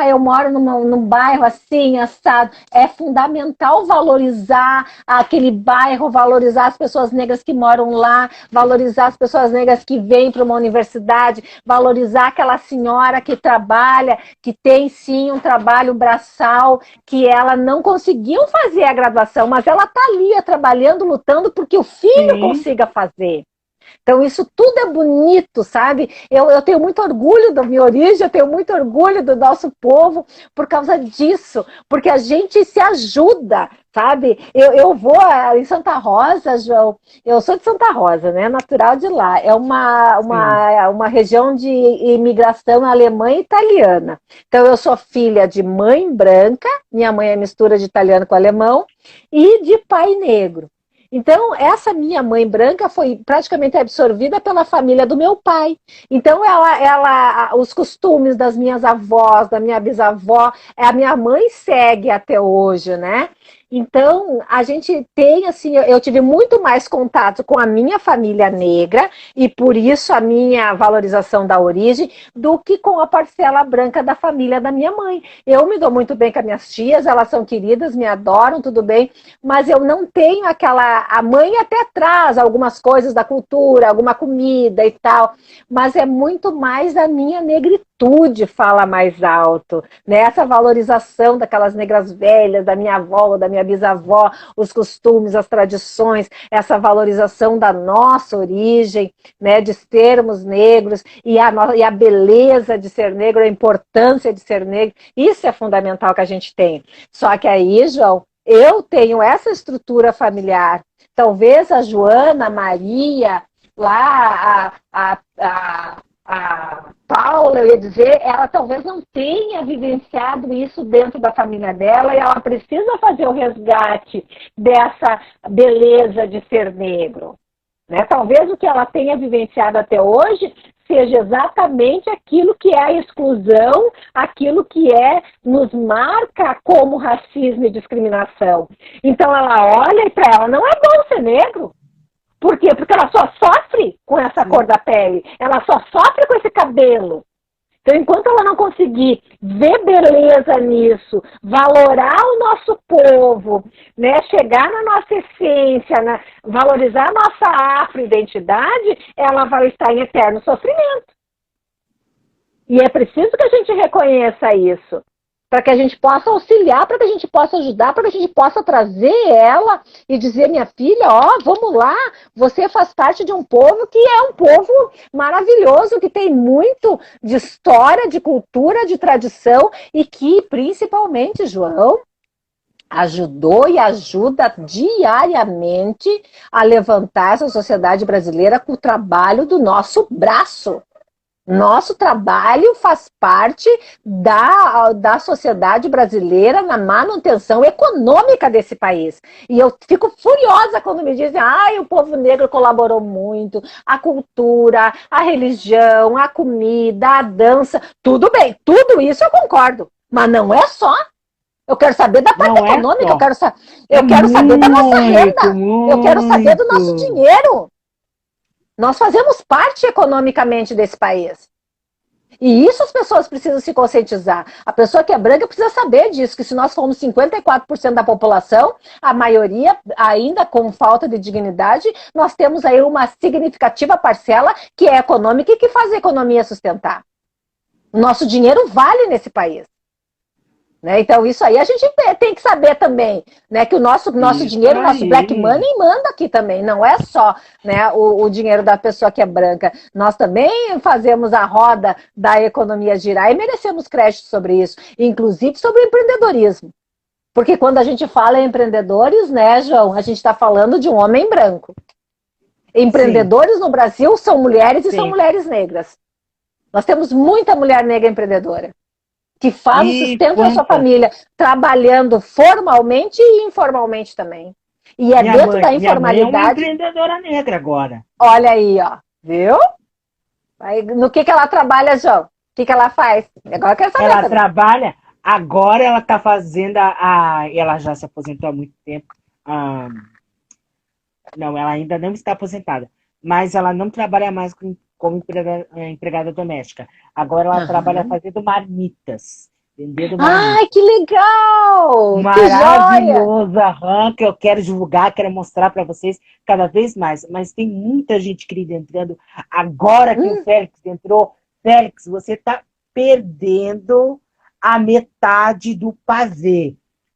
eu moro num bairro assim, assado, é fundamental valorizar aquele bairro, valorizar as pessoas negras que moram lá, valorizar as pessoas negras que vêm para uma universidade, valorizar aquela senhora que trabalha, que tem sim um trabalho braçal, que ela não conseguiu fazer a graduação, mas ela está ali trabalhando, lutando porque o filho consiga fazer. Então, isso tudo é bonito, sabe? Eu tenho muito orgulho da minha origem, eu tenho muito orgulho do nosso povo por causa disso, porque a gente se ajuda, sabe? Eu vou em Santa Rosa, João, eu sou de Santa Rosa, né? Natural de lá. É uma região de imigração alemã e italiana. Então, eu sou filha de mãe branca, minha mãe é mistura de italiano com alemão, e de pai negro. Então, essa minha mãe branca foi praticamente absorvida pela família do meu pai. Então, os costumes das minhas avós, da minha bisavó, a minha mãe segue até hoje, né? Então, a gente tem, assim, eu tive muito mais contato com a minha família negra e por isso a minha valorização da origem do que com a parcela branca da família da minha mãe. Eu me dou muito bem com as minhas tias, elas são queridas, me adoram, tudo bem, mas eu não tenho a mãe até traz algumas coisas da cultura, alguma comida e tal, mas é muito mais a minha negritude fala mais alto, né? Essa valorização daquelas negras velhas, da minha avó, da minha bisavó, os costumes, as tradições, essa valorização da nossa origem, né? De sermos negros e a beleza de ser negro, a importância de ser negro, isso é fundamental que a gente tem. Só que aí, João, eu tenho essa estrutura familiar. Talvez a Joana, a Maria, lá a Paula, eu ia dizer, ela talvez não tenha vivenciado isso dentro da família dela e ela precisa fazer o resgate dessa beleza de ser negro. Né? Talvez o que ela tenha vivenciado até hoje seja exatamente aquilo que é a exclusão, aquilo que nos marca como racismo e discriminação. Então ela olha e para ela não é bom ser negro. Por quê? Porque ela só sofre com essa cor da pele, ela só sofre com esse cabelo. Então, enquanto ela não conseguir ver beleza nisso, valorar o nosso povo, né, chegar na nossa essência, valorizar a nossa afro-identidade, ela vai estar em eterno sofrimento. E é preciso que a gente reconheça isso, para que a gente possa auxiliar, para que a gente possa ajudar, para que a gente possa trazer ela e dizer, minha filha, vamos lá, você faz parte de um povo que é um povo maravilhoso, que tem muito de história, de cultura, de tradição e que, principalmente, João, ajudou e ajuda diariamente a levantar essa sociedade brasileira com o trabalho do nosso braço. Nosso trabalho faz parte da sociedade brasileira na manutenção econômica desse país. E eu fico furiosa quando me dizem, o povo negro colaborou muito, a cultura, a religião, a comida, a dança, tudo bem, tudo isso eu concordo, mas não é só. Eu quero saber da parte Não é econômica, só. eu quero saber da nossa renda, Muito, eu quero saber do nosso muito. dinheiro. Nós fazemos parte economicamente desse país. E isso as pessoas precisam se conscientizar. A pessoa que é branca precisa saber disso, que se nós formos 54% da população, a maioria ainda com falta de dignidade, nós temos aí uma significativa parcela que é econômica e que faz a economia sustentar. O nosso dinheiro vale nesse país. Né? Então, isso aí a gente tem que saber também, né? Que o nosso dinheiro, o nosso black money manda aqui também, não é só, né, o dinheiro da pessoa que é branca. Nós também fazemos a roda da economia girar e merecemos crédito sobre isso, inclusive sobre o empreendedorismo. Porque quando a gente fala em empreendedores, né, João, a gente está falando de um homem branco. Empreendedores no Brasil são mulheres e são mulheres negras. Nós temos muita mulher negra empreendedora que faz o sustento da sua família, trabalhando formalmente e informalmente também. E é dentro da informalidade. Minha mãe é uma empreendedora negra agora. Olha aí, ó. Viu? Aí, no que ela trabalha, João? O que ela faz? Agora eu quero saber. Ela trabalha, agora ela está fazendo ela já se aposentou há muito tempo. Não, ela ainda não está aposentada. Mas ela não trabalha mais como empregada doméstica. Agora ela trabalha fazendo marmitas. Vendendo marmitas. Ai, que legal! Maravilhoso, que eu quero divulgar, quero mostrar para vocês cada vez mais. Mas tem muita gente querida entrando. Agora que o Félix entrou, Félix, você está perdendo a metade do pavê.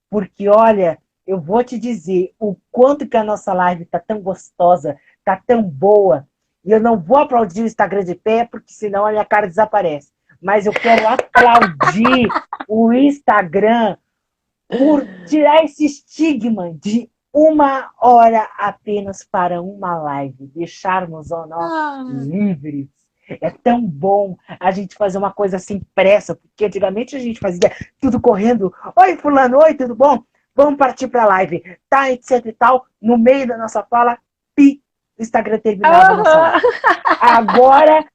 Porque, olha, eu vou te dizer o quanto que a nossa live está tão gostosa, está tão boa. E eu não vou aplaudir o Instagram de pé, porque senão a minha cara desaparece. Mas eu quero aplaudir o Instagram por tirar esse estigma de 1 hora apenas para uma live. Deixarmos nós livres. É tão bom a gente fazer uma coisa sem pressa, porque antigamente a gente fazia tudo correndo. Oi, fulano, oi, tudo bom? Vamos partir para a live. Tá, etc e tal. No meio da nossa fala, o Instagram terminava a nossa live. Agora,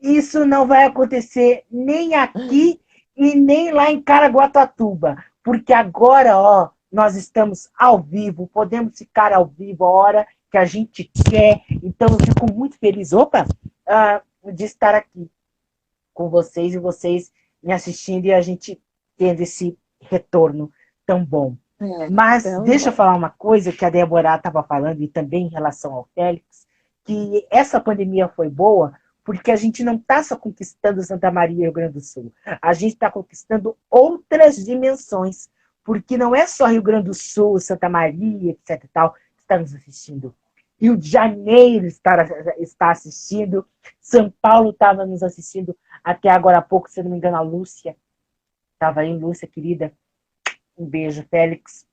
isso não vai acontecer nem aqui e nem lá em Caraguatatuba. Porque agora, ó, nós estamos ao vivo, podemos ficar ao vivo a hora que a gente quer. Então, eu fico muito feliz, de estar aqui com vocês e vocês me assistindo e a gente tendo esse retorno tão bom. Mas deixa eu falar uma coisa que a Débora estava falando e também em relação ao Félix, que essa pandemia foi boa porque a gente não está só conquistando Santa Maria e Rio Grande do Sul. A gente está conquistando outras dimensões, porque não é só Rio Grande do Sul, Santa Maria, etc. e tal, que está nos assistindo. Rio de Janeiro está assistindo, São Paulo estava nos assistindo até agora há pouco, se não me engano, a Lúcia estava aí, Lúcia, querida. Um beijo, Félix.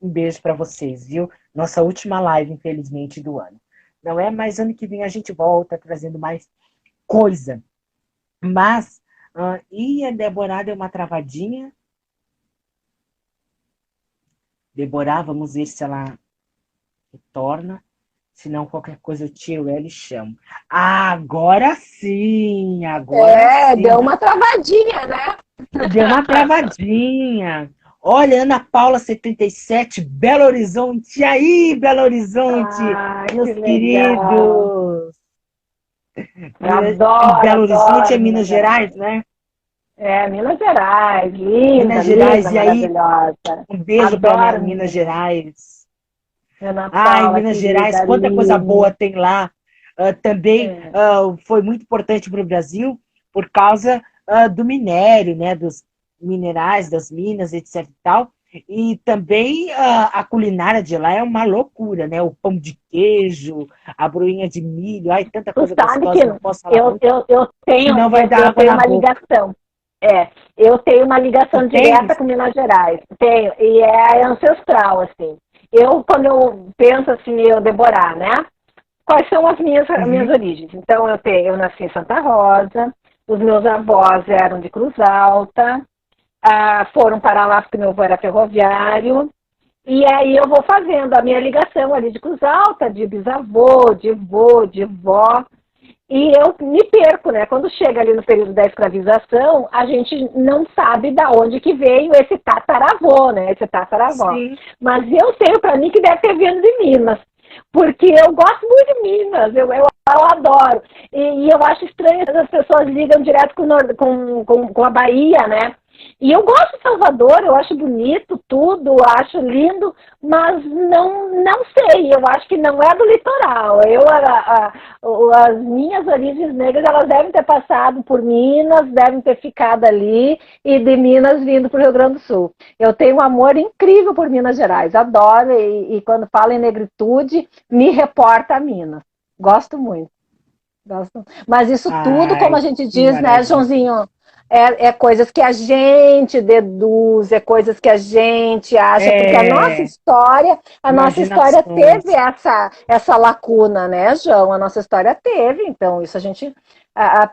Um beijo para vocês, viu? Nossa última live, infelizmente, do ano. Não é? Mas ano que vem a gente volta trazendo mais coisa. Mas, e a Débora deu uma travadinha. Débora, vamos ver se ela retorna. Se não, qualquer coisa eu tiro ela e chamo. Agora sim! Agora sim. Deu uma travadinha, né? Deu uma travadinha. Olha, Ana Paula 77, Belo Horizonte. E aí, Belo Horizonte, meus queridos. Adoro, Belo Horizonte é Minas Gerais, né? É, Minas Gerais, linda, Minas Gerais, linda, e aí, maravilhosa. um beijo para Minas Gerais. Ana Paula, Minas querida, Gerais, quanta linda. coisa boa tem lá. Também foi muito importante para o Brasil por causa do minério, né? Dos minerais, das minas, etc. e tal. E também a culinária de lá é uma loucura, né? O pão de queijo, a broinha de milho, ai, tanta coisa gostosa, que não posso falar eu tenho, não vai dar eu tenho uma boca. ligação. Eu tenho uma ligação direta com Minas Gerais. Tenho, e é ancestral, assim. Quando eu penso assim, Débora, né? Quais são as minhas origens? Então, eu nasci em Santa Rosa, os meus avós eram de Cruz Alta, foram para lá porque meu avô era ferroviário, e aí eu vou fazendo a minha ligação ali de Cruz Alta, de bisavô, de vô, de vó, E eu me perco, né? Quando chega ali no período da escravização, a gente não sabe da onde que veio esse tataravô, né? Esse tataravó. Sim. Mas eu tenho para mim que deve ter vindo de Minas, porque eu gosto muito de Minas, eu adoro. E eu acho estranho que as pessoas ligam direto com a Bahia, né? E eu gosto de Salvador, eu acho bonito tudo, acho lindo, mas não sei, eu acho que não é do litoral. As minhas origens negras, elas devem ter passado por Minas, devem ter ficado ali, e de Minas vindo para o Rio Grande do Sul. Eu tenho um amor incrível por Minas Gerais, adoro, e quando falo em negritude, me reporta a Minas. Gosto muito. Mas isso tudo, como a gente diz, né, Joãozinho? É coisas que a gente deduz, é coisas que a gente acha, porque a nossa história teve essa lacuna, né, João? A nossa história teve, então isso a gente...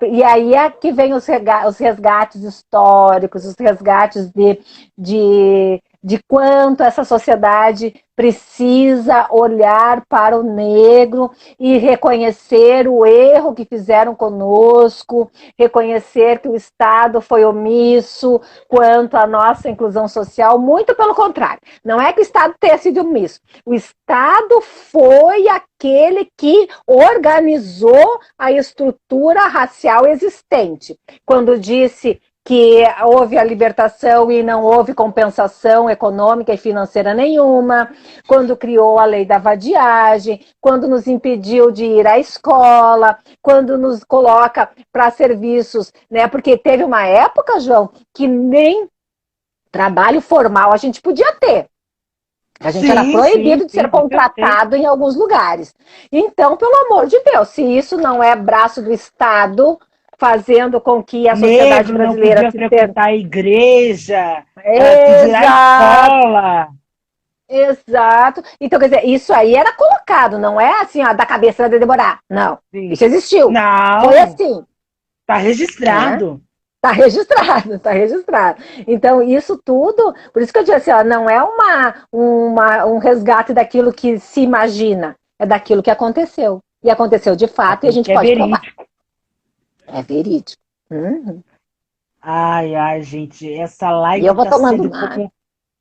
e aí é que vem os resgates históricos, os resgates de quanto essa sociedade precisa olhar para o negro e reconhecer o erro que fizeram conosco, reconhecer que o Estado foi omisso quanto à nossa inclusão social, muito pelo contrário. Não é que o Estado tenha sido omisso, o Estado foi aquele que organizou a estrutura racial existente. Quando disse que houve a libertação e não houve compensação econômica e financeira nenhuma, quando criou a lei da vadiagem, quando nos impediu de ir à escola, quando nos coloca para serviços, né? Porque teve uma época, João, que nem trabalho formal a gente podia ter. A gente era proibido de ser contratado em alguns lugares. Então, pelo amor de Deus, se isso não é braço do Estado fazendo com que a sociedade brasileira não podia frequentar a igreja, a escola. Exato. Então, quer dizer, isso aí era colocado, não é assim, ó, da cabeça da Deborah. Não, isso existiu. Não. Foi assim. Está registrado. Está registrado, está registrado. Então, isso tudo, por isso que eu disse assim, ó, não é um resgate daquilo que se imagina, é daquilo que aconteceu. E aconteceu de fato, e a gente pode provar. É verídico. Uhum. Ai, gente, essa live eu vou tomando como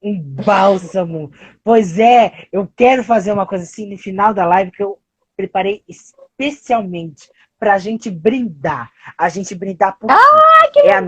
um bálsamo. Pois é, eu quero fazer uma coisa assim no final da live que eu preparei especialmente para a gente brindar. A gente brindar porque é a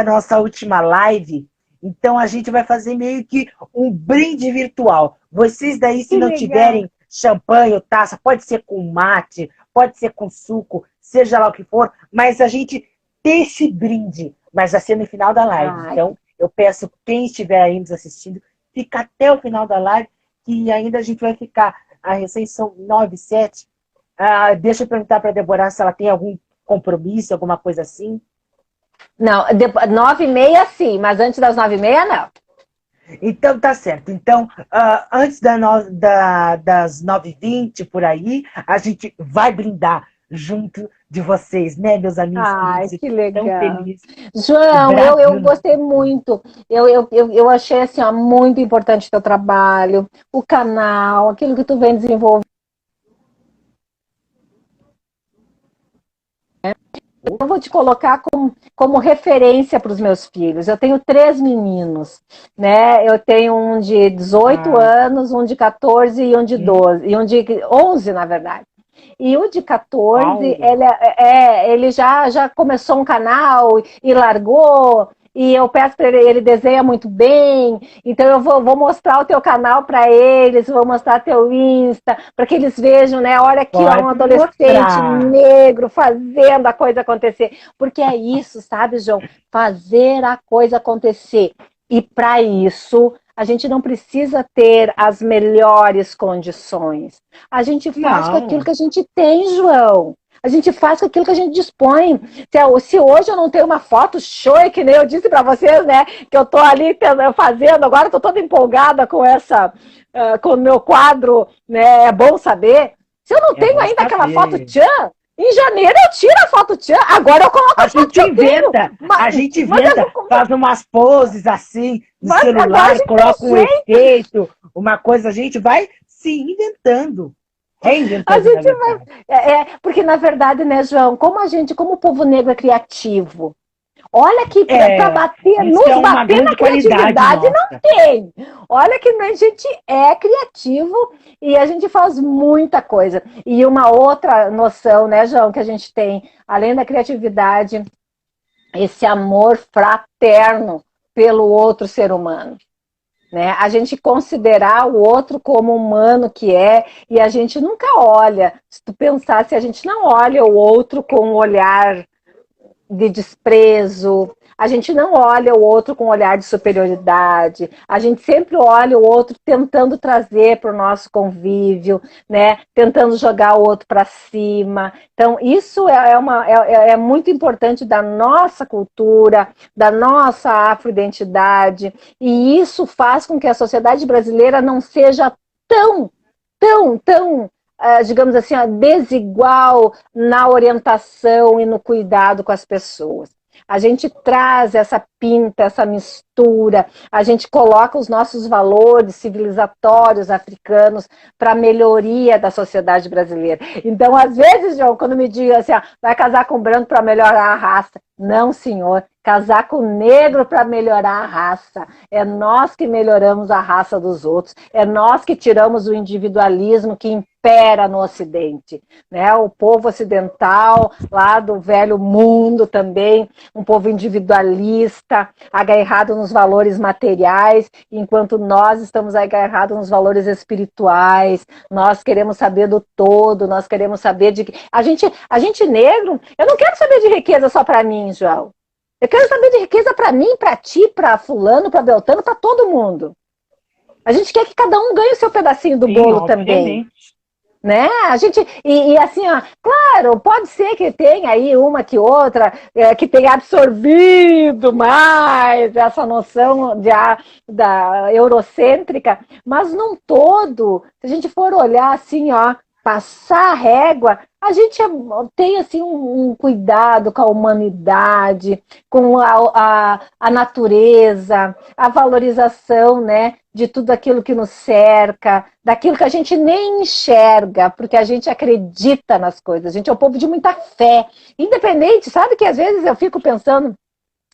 nossa última live. Então a gente vai fazer meio que um brinde virtual. Vocês daí, se não tiverem champanhe ou taça, pode ser com mate, pode ser com suco, seja lá o que for, mas a gente tem esse brinde, mas vai ser no final da live. Então, eu peço quem estiver aí nos assistindo, fica até o final da live, que ainda a gente vai ficar. A recém são 9, 7. Deixa eu perguntar para a Deborah se ela tem algum compromisso, alguma coisa assim. Não, 9h30 sim, mas antes das 9h30 não. Então tá certo. Então, antes das 9h20 por aí, a gente vai brindar junto de vocês, né, meus amigos? Ai, que legal. Tão feliz. João, eu gostei muito. Eu achei assim, ó, muito importante o teu trabalho, o canal, aquilo que tu vem desenvolvendo. Eu vou te colocar como referência para os meus filhos. Eu tenho 3 meninos, né? Eu tenho um de 18 anos, um de 14 e um de 12, e um de 11, na verdade. E o de 14, ele já começou um canal e largou. E eu peço para ele desenha muito bem, então eu vou mostrar o teu canal para eles, vou mostrar teu Insta, para que eles vejam, né? Olha aqui, ó, um adolescente negro fazendo a coisa acontecer. Porque é isso, sabe, João? Fazer a coisa acontecer. E para isso, a gente não precisa ter as melhores condições. A gente faz com aquilo que a gente tem, João. A gente faz com aquilo que a gente dispõe. Se hoje eu não tenho uma foto show, que nem eu disse para vocês, né? Que eu tô ali fazendo, agora tô toda empolgada com com o meu quadro, né? É bom saber. Se eu não tenho ainda aquela foto tchan, em janeiro eu tiro a foto tchan, agora eu coloco a foto A gente inventa, faz umas poses assim, no celular, coloca um efeito, uma coisa, a gente vai se inventando. A Reinventando, na gente vai. verdade. Porque, na verdade, né, João, como o povo negro é criativo. Olha que para É, bater, isso é nos uma bater na grande qualidade criatividade não nossa. tem. Olha que a gente é criativo e a gente faz muita coisa. E uma outra noção, né, João, que a gente tem, além da criatividade, esse amor fraterno pelo outro ser humano. Né? A gente considerar o outro como humano que é, e a gente nunca olha, se tu pensar, se a gente não olha o outro com um olhar de desprezo, a gente não olha o outro com um olhar de superioridade, a gente sempre olha o outro tentando trazer para o nosso convívio, né? Tentando jogar o outro para cima. Então, isso é muito importante da nossa cultura, da nossa afroidentidade, e isso faz com que a sociedade brasileira não seja tão digamos assim, desigual na orientação e no cuidado com as pessoas. A gente traz essa pinta, essa mistura, a gente coloca os nossos valores civilizatórios africanos para a melhoria da sociedade brasileira. Então, às vezes, João, quando me dizem assim, vai casar com branco para melhorar a raça. Não, senhor. Casar com negro para melhorar a raça. É nós que melhoramos a raça dos outros. É nós que tiramos o individualismo que impera no Ocidente. Né? O povo ocidental, lá do velho mundo também, um povo individualista, agarrado nos valores materiais, enquanto nós estamos agarrados nos valores espirituais. Nós queremos saber do todo, nós queremos saber de... A gente negro, eu não quero saber de riqueza só para mim, João. Eu quero saber de riqueza para mim, para ti, para fulano, para Beltrano, para todo mundo. A gente quer que cada um ganhe o seu pedacinho do Sim, bolo também. obviamente. Né? A gente, assim, ó, claro, pode ser que tenha aí uma que outra que tenha absorvido mais essa noção da eurocêntrica, mas num todo, se a gente for olhar assim, ó, passar a régua, a gente tem assim um cuidado com a humanidade, com a natureza, a valorização, né, de tudo aquilo que nos cerca, daquilo que a gente nem enxerga, porque a gente acredita nas coisas. A gente é um povo de muita fé, independente, sabe que às vezes eu fico pensando,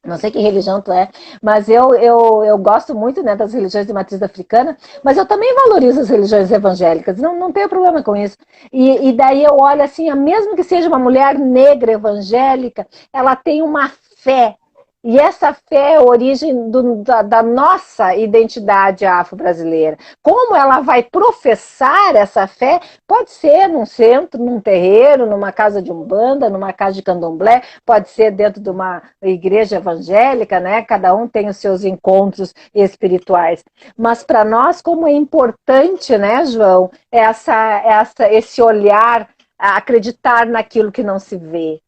não sei que religião tu é, mas eu gosto muito, né, das religiões de matriz africana, mas eu também valorizo as religiões evangélicas, não tenho problema com isso. E daí eu olho assim, mesmo que seja uma mulher negra evangélica, ela tem uma fé. E essa fé é a origem da nossa identidade afro-brasileira. Como ela vai professar essa fé, pode ser num centro, num terreiro, numa casa de umbanda, numa casa de candomblé, pode ser dentro de uma igreja evangélica, né? Cada um tem os seus encontros espirituais. Mas para nós, como é importante, né, João, esse olhar, acreditar naquilo que não se vê,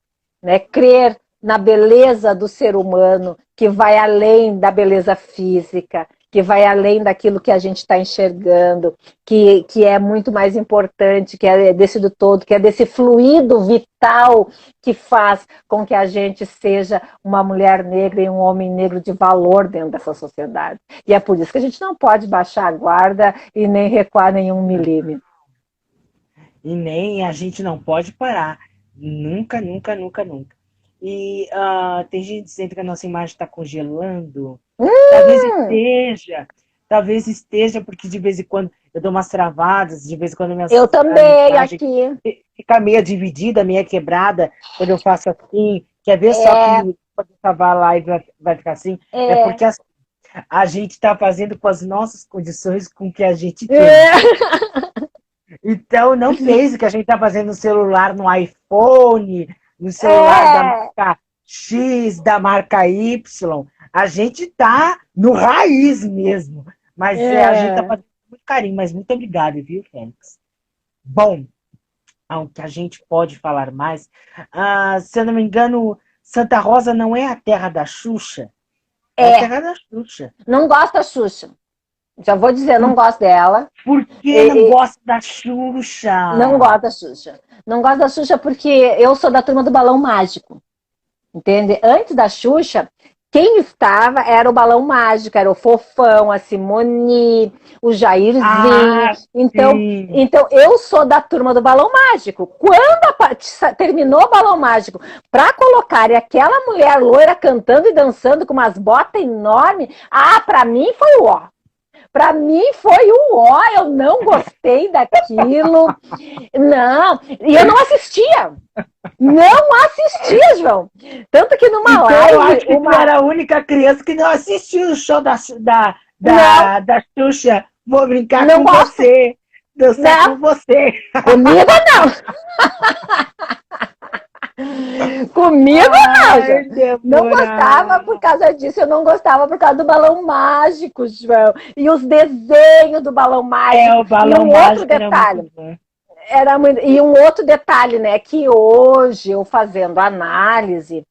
né? Crer na beleza do ser humano, que vai além da beleza física, que vai além daquilo que a gente está enxergando, que é muito mais importante, que é desse do todo, que é desse fluido vital que faz com que a gente seja uma mulher negra e um homem negro de valor dentro dessa sociedade. E é por isso que a gente não pode baixar a guarda e nem recuar nenhum milímetro. E nem a gente não pode parar. Nunca, nunca, nunca, nunca. E tem gente dizendo que a nossa imagem está congelando. Talvez esteja, porque de vez em quando eu dou umas travadas, de vez em quando Eu a também, mensagem aqui. fica meio dividida, meio quebrada, quando eu faço assim. Quer ver só que quando eu travar a live vai ficar assim? É porque a gente está fazendo com as nossas condições com o que a gente tem. Então, não pense que a gente está fazendo no celular, no iPhone, no celular da marca X, da marca Y. A gente está no raiz mesmo. Mas a gente está fazendo com muito carinho. Mas muito obrigado, viu, Fênix? Bom, o que a gente pode falar mais. Se eu não me engano, Santa Rosa não é a terra da Xuxa? É a terra da Xuxa. Não gosto da Xuxa. Já vou dizer, não gosto dela. Por que não gosta da Xuxa? Não gosto da Xuxa. Não gosto da Xuxa porque eu sou da turma do Balão Mágico. Entende? Antes da Xuxa, quem estava era o Balão Mágico, era o Fofão, a Simone, o Jairzinho. Então eu sou da turma do Balão Mágico. Quando terminou o Balão Mágico, para colocarem aquela mulher loira cantando e dançando com umas botas enormes, para mim foi o ó. Para mim foi um ó, eu não gostei daquilo. Não, e eu não assistia. Não assistia, João. Tanto que numa live... Eu acho que tu era a única criança que não assistiu o show da Xuxa. Vou brincar com você. Dançar com você. Comigo não. Comigo não, João. Não gostava por causa disso, eu não gostava por causa do Balão Mágico, João. E os desenhos do Balão Mágico. O Balão Mágico e um outro detalhe, né, que hoje, eu fazendo análise,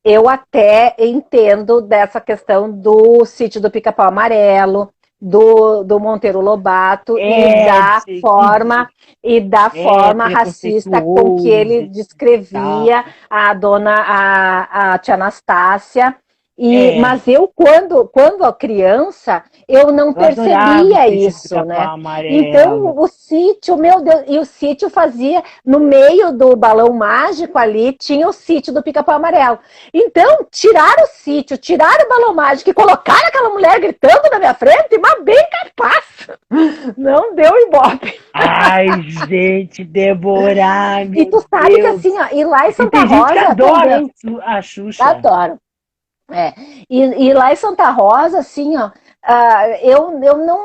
eu até entendo dessa questão do Sítio do Pica-Pau Amarelo, do Monteiro Lobato e da forma racista com que ele descrevia a tia Anastácia. Mas eu, quando criança, eu não percebia isso, né? Então, o sítio, meu Deus, e o sítio fazia, no meio do Balão Mágico ali, tinha o sítio do Pica-Pau Amarelo. Então, tiraram o sítio, tiraram o Balão Mágico e colocaram aquela mulher gritando na minha frente, mas bem capaz. Não deu ibope. Ai, gente, Débora, e tu sabe que assim, ó, e lá em Santa Rosa que adora a Xuxa. Adoro. E lá em Santa Rosa, assim, ó, eu não,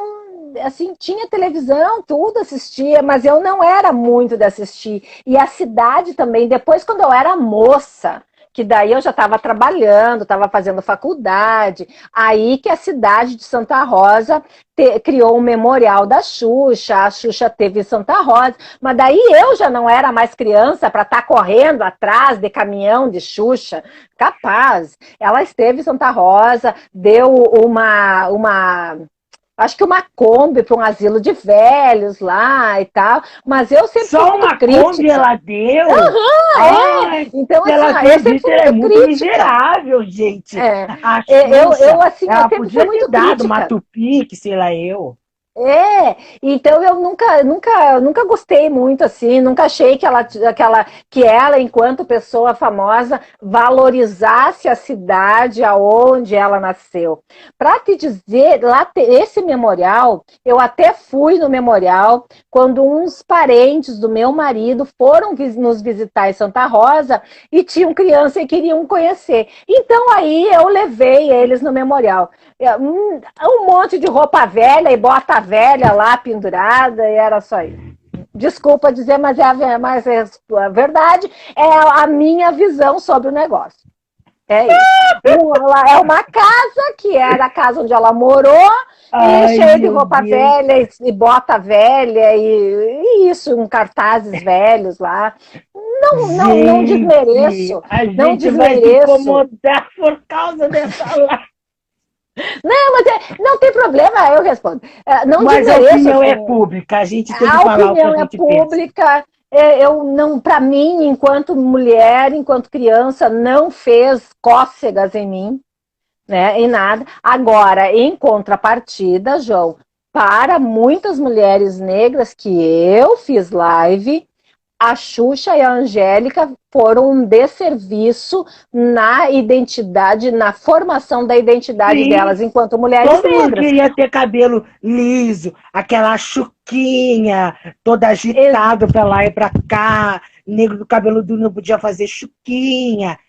assim, tinha televisão, tudo assistia, mas eu não era muito de assistir. E a cidade também, depois quando eu era moça, que daí eu já estava trabalhando, estava fazendo faculdade, aí que a cidade de Santa Rosa criou um memorial da Xuxa, a Xuxa teve em Santa Rosa, mas daí eu já não era mais criança para estar correndo atrás de caminhão de Xuxa, capaz. Ela esteve em Santa Rosa, deu acho que uma Kombi para um asilo de velhos lá e tal, mas eu sempre fui muito crítica. Só uma Kombi ela deu? Então, assim, eu sempre fui muito miserável, gente. Eu assim, ela eu sempre podia fui muito ter dado crítica. uma Tupi, sei lá eu. Então eu nunca gostei muito assim, nunca achei que ela, enquanto pessoa famosa, valorizasse a cidade aonde ela nasceu. Para te dizer, lá esse memorial, eu até fui no memorial quando uns parentes do meu marido foram nos visitar em Santa Rosa e tinham criança e queriam conhecer. Então aí eu levei eles no memorial. Um monte de roupa velha e bota velha lá pendurada, e era só isso. Desculpa dizer, mas é a verdade, é a minha visão sobre o negócio. É isso. É uma casa que era a casa onde ela morou, cheia de roupa velha e bota velha e isso, cartazes velhos lá. Não desmereço. A gente não desmereço. Vai se incomodar por causa dessa live. Não, mas não tem problema, eu respondo. Mas a opinião é pública, a gente tem que falar o que a gente pensa. A opinião é pública, para mim, enquanto mulher, enquanto criança, não fez cócegas em mim, né, em nada. Agora, em contrapartida, João, para muitas mulheres negras que eu fiz live, a Xuxa e a Angélica foram um desserviço na identidade, na formação da identidade delas enquanto mulheres negras. Todo mundo queria ter cabelo liso, aquela chuquinha, toda agitada para lá e para cá, negro do cabelo duro não podia fazer chuquinha.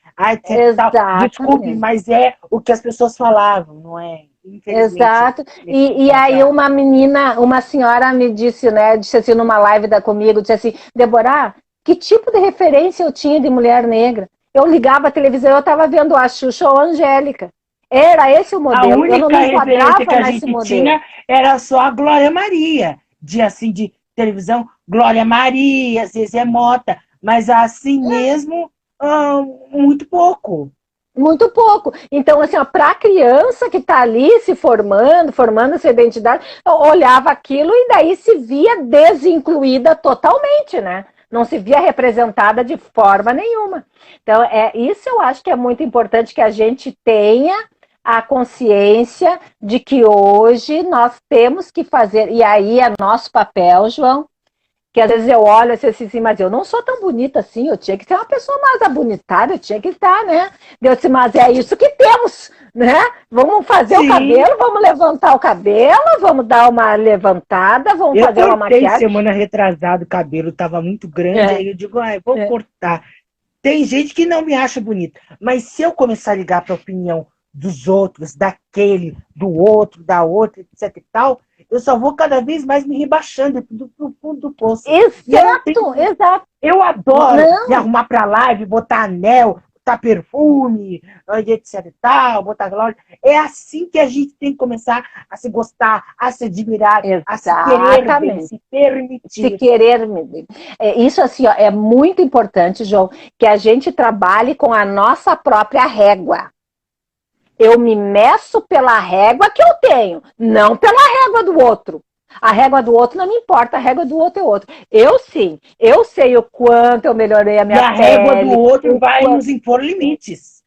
Desculpe, mas é o que as pessoas falavam, não é? Exato. E aí uma senhora me disse, né, disse assim numa live comigo, disse assim, Débora, que tipo de referência eu tinha de mulher negra? Eu ligava a televisão, eu estava vendo a Xuxa ou a Angélica. Era esse o modelo. A única referência que a gente tinha era só a Glória Maria, de televisão, Glória Maria, Zezé Mota, mas assim mesmo, muito pouco. Muito pouco. Então, assim, para a criança que está ali se formando essa identidade, olhava aquilo e daí se via desincluída totalmente, né? não se via representada de forma nenhuma. Então, isso eu acho que é muito importante que a gente tenha a consciência de que hoje nós temos que fazer, e aí é nosso papel, João, que às vezes eu olho assim, mas eu não sou tão bonita assim, eu tinha que ser uma pessoa mais abonitada, eu tinha que estar, né? Eu disse, mas é isso que temos, né? Vamos fazer o cabelo, vamos levantar o cabelo, vamos dar uma levantada, vamos fazer uma maquiagem. Eu cortei semana retrasada, o cabelo estava muito grande, aí eu digo, vou cortar. Tem gente que não me acha bonita, mas se eu começar a ligar para a opinião dos outros, daquele, do outro, da outra, etc e tal, eu só vou cada vez mais me rebaixando pro fundo do poço. Exato. Eu adoro me arrumar pra live, botar anel, botar perfume, etc e tal, botar glória. É assim que a gente tem que começar a se gostar, a se admirar, a se querer bem, se permitir. Se querer. Isso assim, ó, é muito importante, João, que a gente trabalhe com a nossa própria régua. Eu me meço pela régua que eu tenho, não pela régua do outro. A régua do outro não me importa, a régua do outro é outro. Eu sim, eu sei o quanto eu melhorei a minha pele. E a régua do outro vai nos impor limites.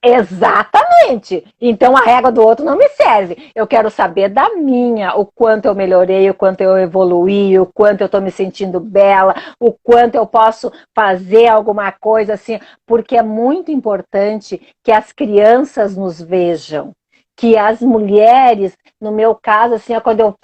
Exatamente. Então a régua do outro não me serve. Eu quero saber da minha, o quanto eu melhorei, o quanto eu evoluí, o quanto eu estou me sentindo bela, o quanto eu posso fazer alguma coisa assim, porque é muito importante que as crianças nos vejam. Que as mulheres, no meu caso, assim, quando eu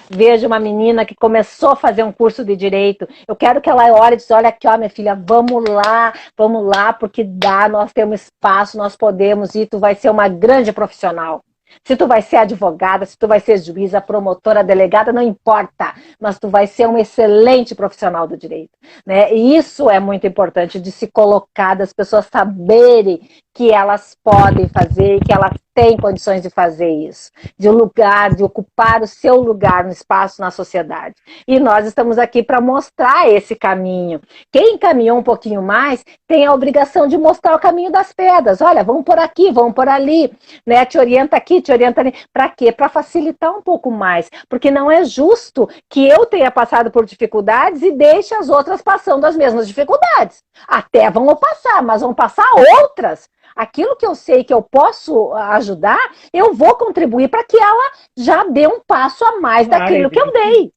vejo uma menina que começou a fazer um curso de direito, eu quero que ela olhe e diz, olha aqui, ó, minha filha, vamos lá, porque dá, nós temos espaço, nós podemos ir, tu vai ser uma grande profissional. Se tu vai ser advogada, se tu vai ser juíza, promotora, delegada, não importa, mas tu vai ser um excelente profissional do direito, né? E isso é muito importante de se colocar, das pessoas saberem que elas podem fazer e que elas têm condições de fazer isso, de ocupar o seu lugar no espaço, na sociedade. E nós estamos aqui para mostrar esse caminho. Quem caminhou um pouquinho mais tem a obrigação de mostrar o caminho das pedras. Olha, vamos por aqui, vamos por ali, né? Te orienta aqui, te orienta ali. Para quê? Para facilitar um pouco mais. Porque não é justo que eu tenha passado por dificuldades e deixe as outras passando as mesmas dificuldades. Até vão passar, mas vão passar outras. Aquilo que eu sei que eu posso ajudar, eu vou contribuir para que ela já dê um passo a mais daquilo que eu dei.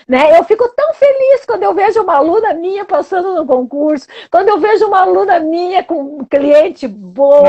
Né? Eu fico tão feliz quando eu vejo uma aluna minha passando no concurso, quando eu vejo uma aluna minha com um cliente bom,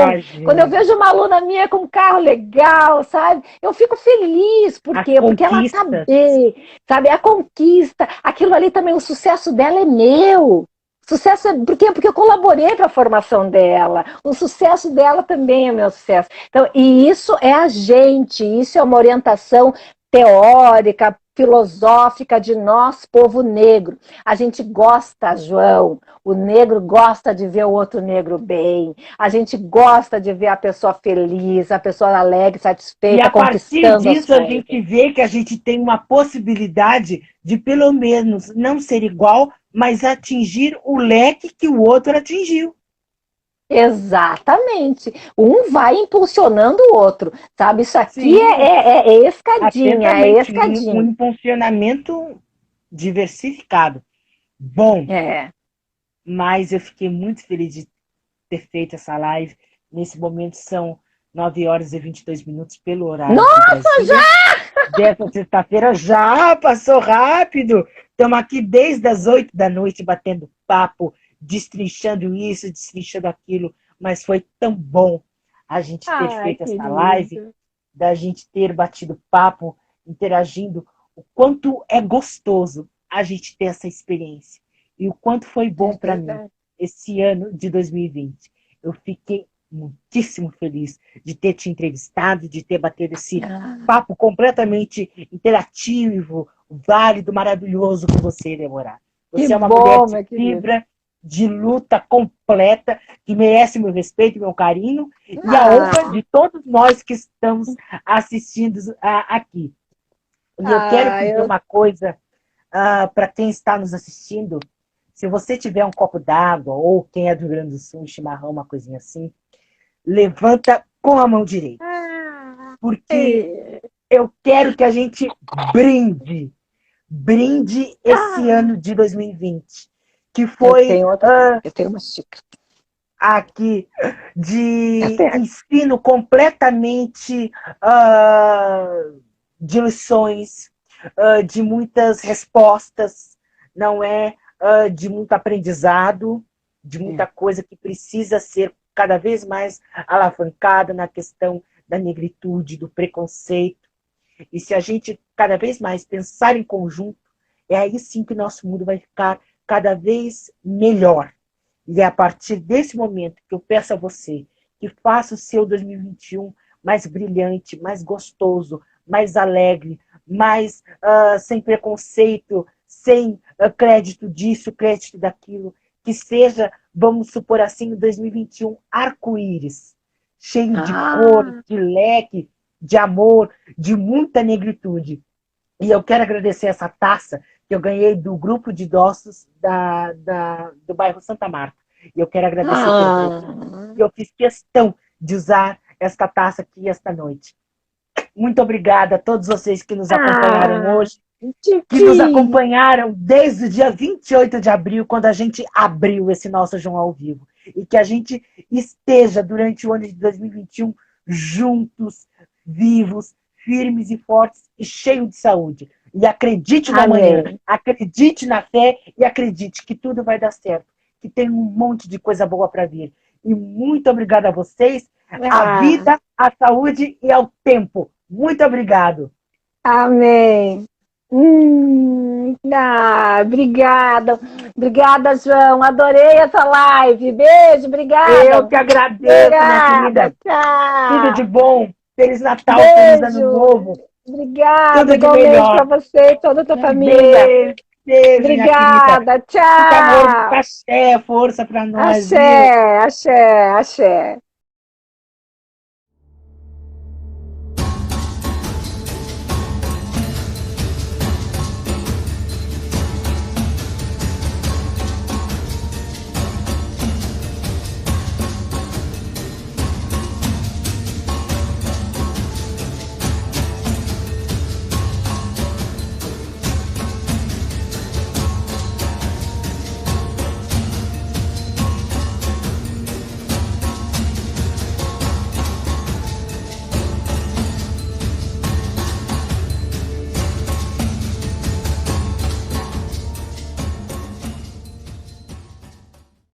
quando eu vejo uma aluna minha com um carro legal, sabe? Eu fico feliz, por quê? Porque ela sabe, a conquista, aquilo ali também, o sucesso dela é meu. Sucesso, por quê? Porque eu colaborei para a formação dela. O sucesso dela também é meu sucesso. Então, e isso é a gente, isso é uma orientação teórica, filosófica de nós, povo negro. A gente gosta, João, o negro gosta de ver o outro negro bem, a gente gosta de ver a pessoa feliz, a pessoa alegre, satisfeita, conquistando as coisas. E a partir disso a gente vê que a gente tem uma possibilidade de pelo menos não ser igual, mas atingir o leque que o outro atingiu. Exatamente. Um vai impulsionando o outro, sabe? Isso aqui é escadinha, é escadinha. Um impulsionamento diversificado. Bom, mas eu fiquei muito feliz de ter feito essa live. Nesse momento são 9 horas e 22 minutos pelo horário. Nossa, já! Dessa sexta-feira já passou rápido. Estamos aqui desde as 8 da noite batendo papo, destrinchando isso, destrinchando aquilo, mas foi tão bom a gente ter feito essa live, da gente ter batido papo, interagindo, o quanto é gostoso a gente ter essa experiência e o quanto foi bom para mim esse ano de 2020. Eu fiquei muitíssimo feliz de ter te entrevistado, de ter batido esse papo completamente interativo, válido, maravilhoso com você, Débora. Você é uma mulher de fibra, de luta completa, que merece meu respeito e meu carinho, e a honra de todos nós que estamos assistindo aqui. E eu quero pedir uma coisa para quem está nos assistindo. Se você tiver um copo d'água, ou quem é do Rio Grande do Sul, um chimarrão, uma coisinha assim, levanta com a mão direita. Porque eu quero que a gente brinde esse ano de 2020. que foi eu tenho uma xícara aqui de ensino completamente de lições, de muitas respostas, não é? De muito aprendizado, de muita coisa que precisa ser cada vez mais alavancada na questão da negritude, do preconceito. E se a gente cada vez mais pensar em conjunto, é aí sim que nosso mundo vai ficar cada vez melhor. E é a partir desse momento que eu peço a você que faça o seu 2021 mais brilhante, mais gostoso, mais alegre, mais sem preconceito, sem crédito disso, crédito daquilo, que seja, vamos supor assim, o 2021 arco-íris, cheio de cor, de leque, de amor, de muita negritude. E eu quero agradecer essa taça que eu ganhei do grupo de idosos do bairro Santa Marta. E eu quero agradecer pelo presente. Eu fiz questão de usar esta taça aqui esta noite. Muito obrigada a todos vocês que nos acompanharam hoje, que nos acompanharam desde o dia 28 de abril, quando a gente abriu esse nosso João ao Vivo. E que a gente esteja, durante o ano de 2021, juntos, vivos, firmes e fortes e cheios de saúde. E acredite no amanhã, acredite na fé e acredite que tudo vai dar certo, que tem um monte de coisa boa para vir. E muito obrigada a vocês, à vida, à saúde e ao tempo. Muito obrigado. Amém. Obrigada. Obrigada, João. Adorei essa live. Beijo, obrigada. Eu que agradeço, minha querida. Tchau. Tudo de bom. Feliz Natal, Beijo. feliz Ano Novo. Obrigada. Tudo de melhor para você e toda a tua família. Beijo, obrigada. Tchau. Muito amor, axé, força para nós. Axé, axé, axé.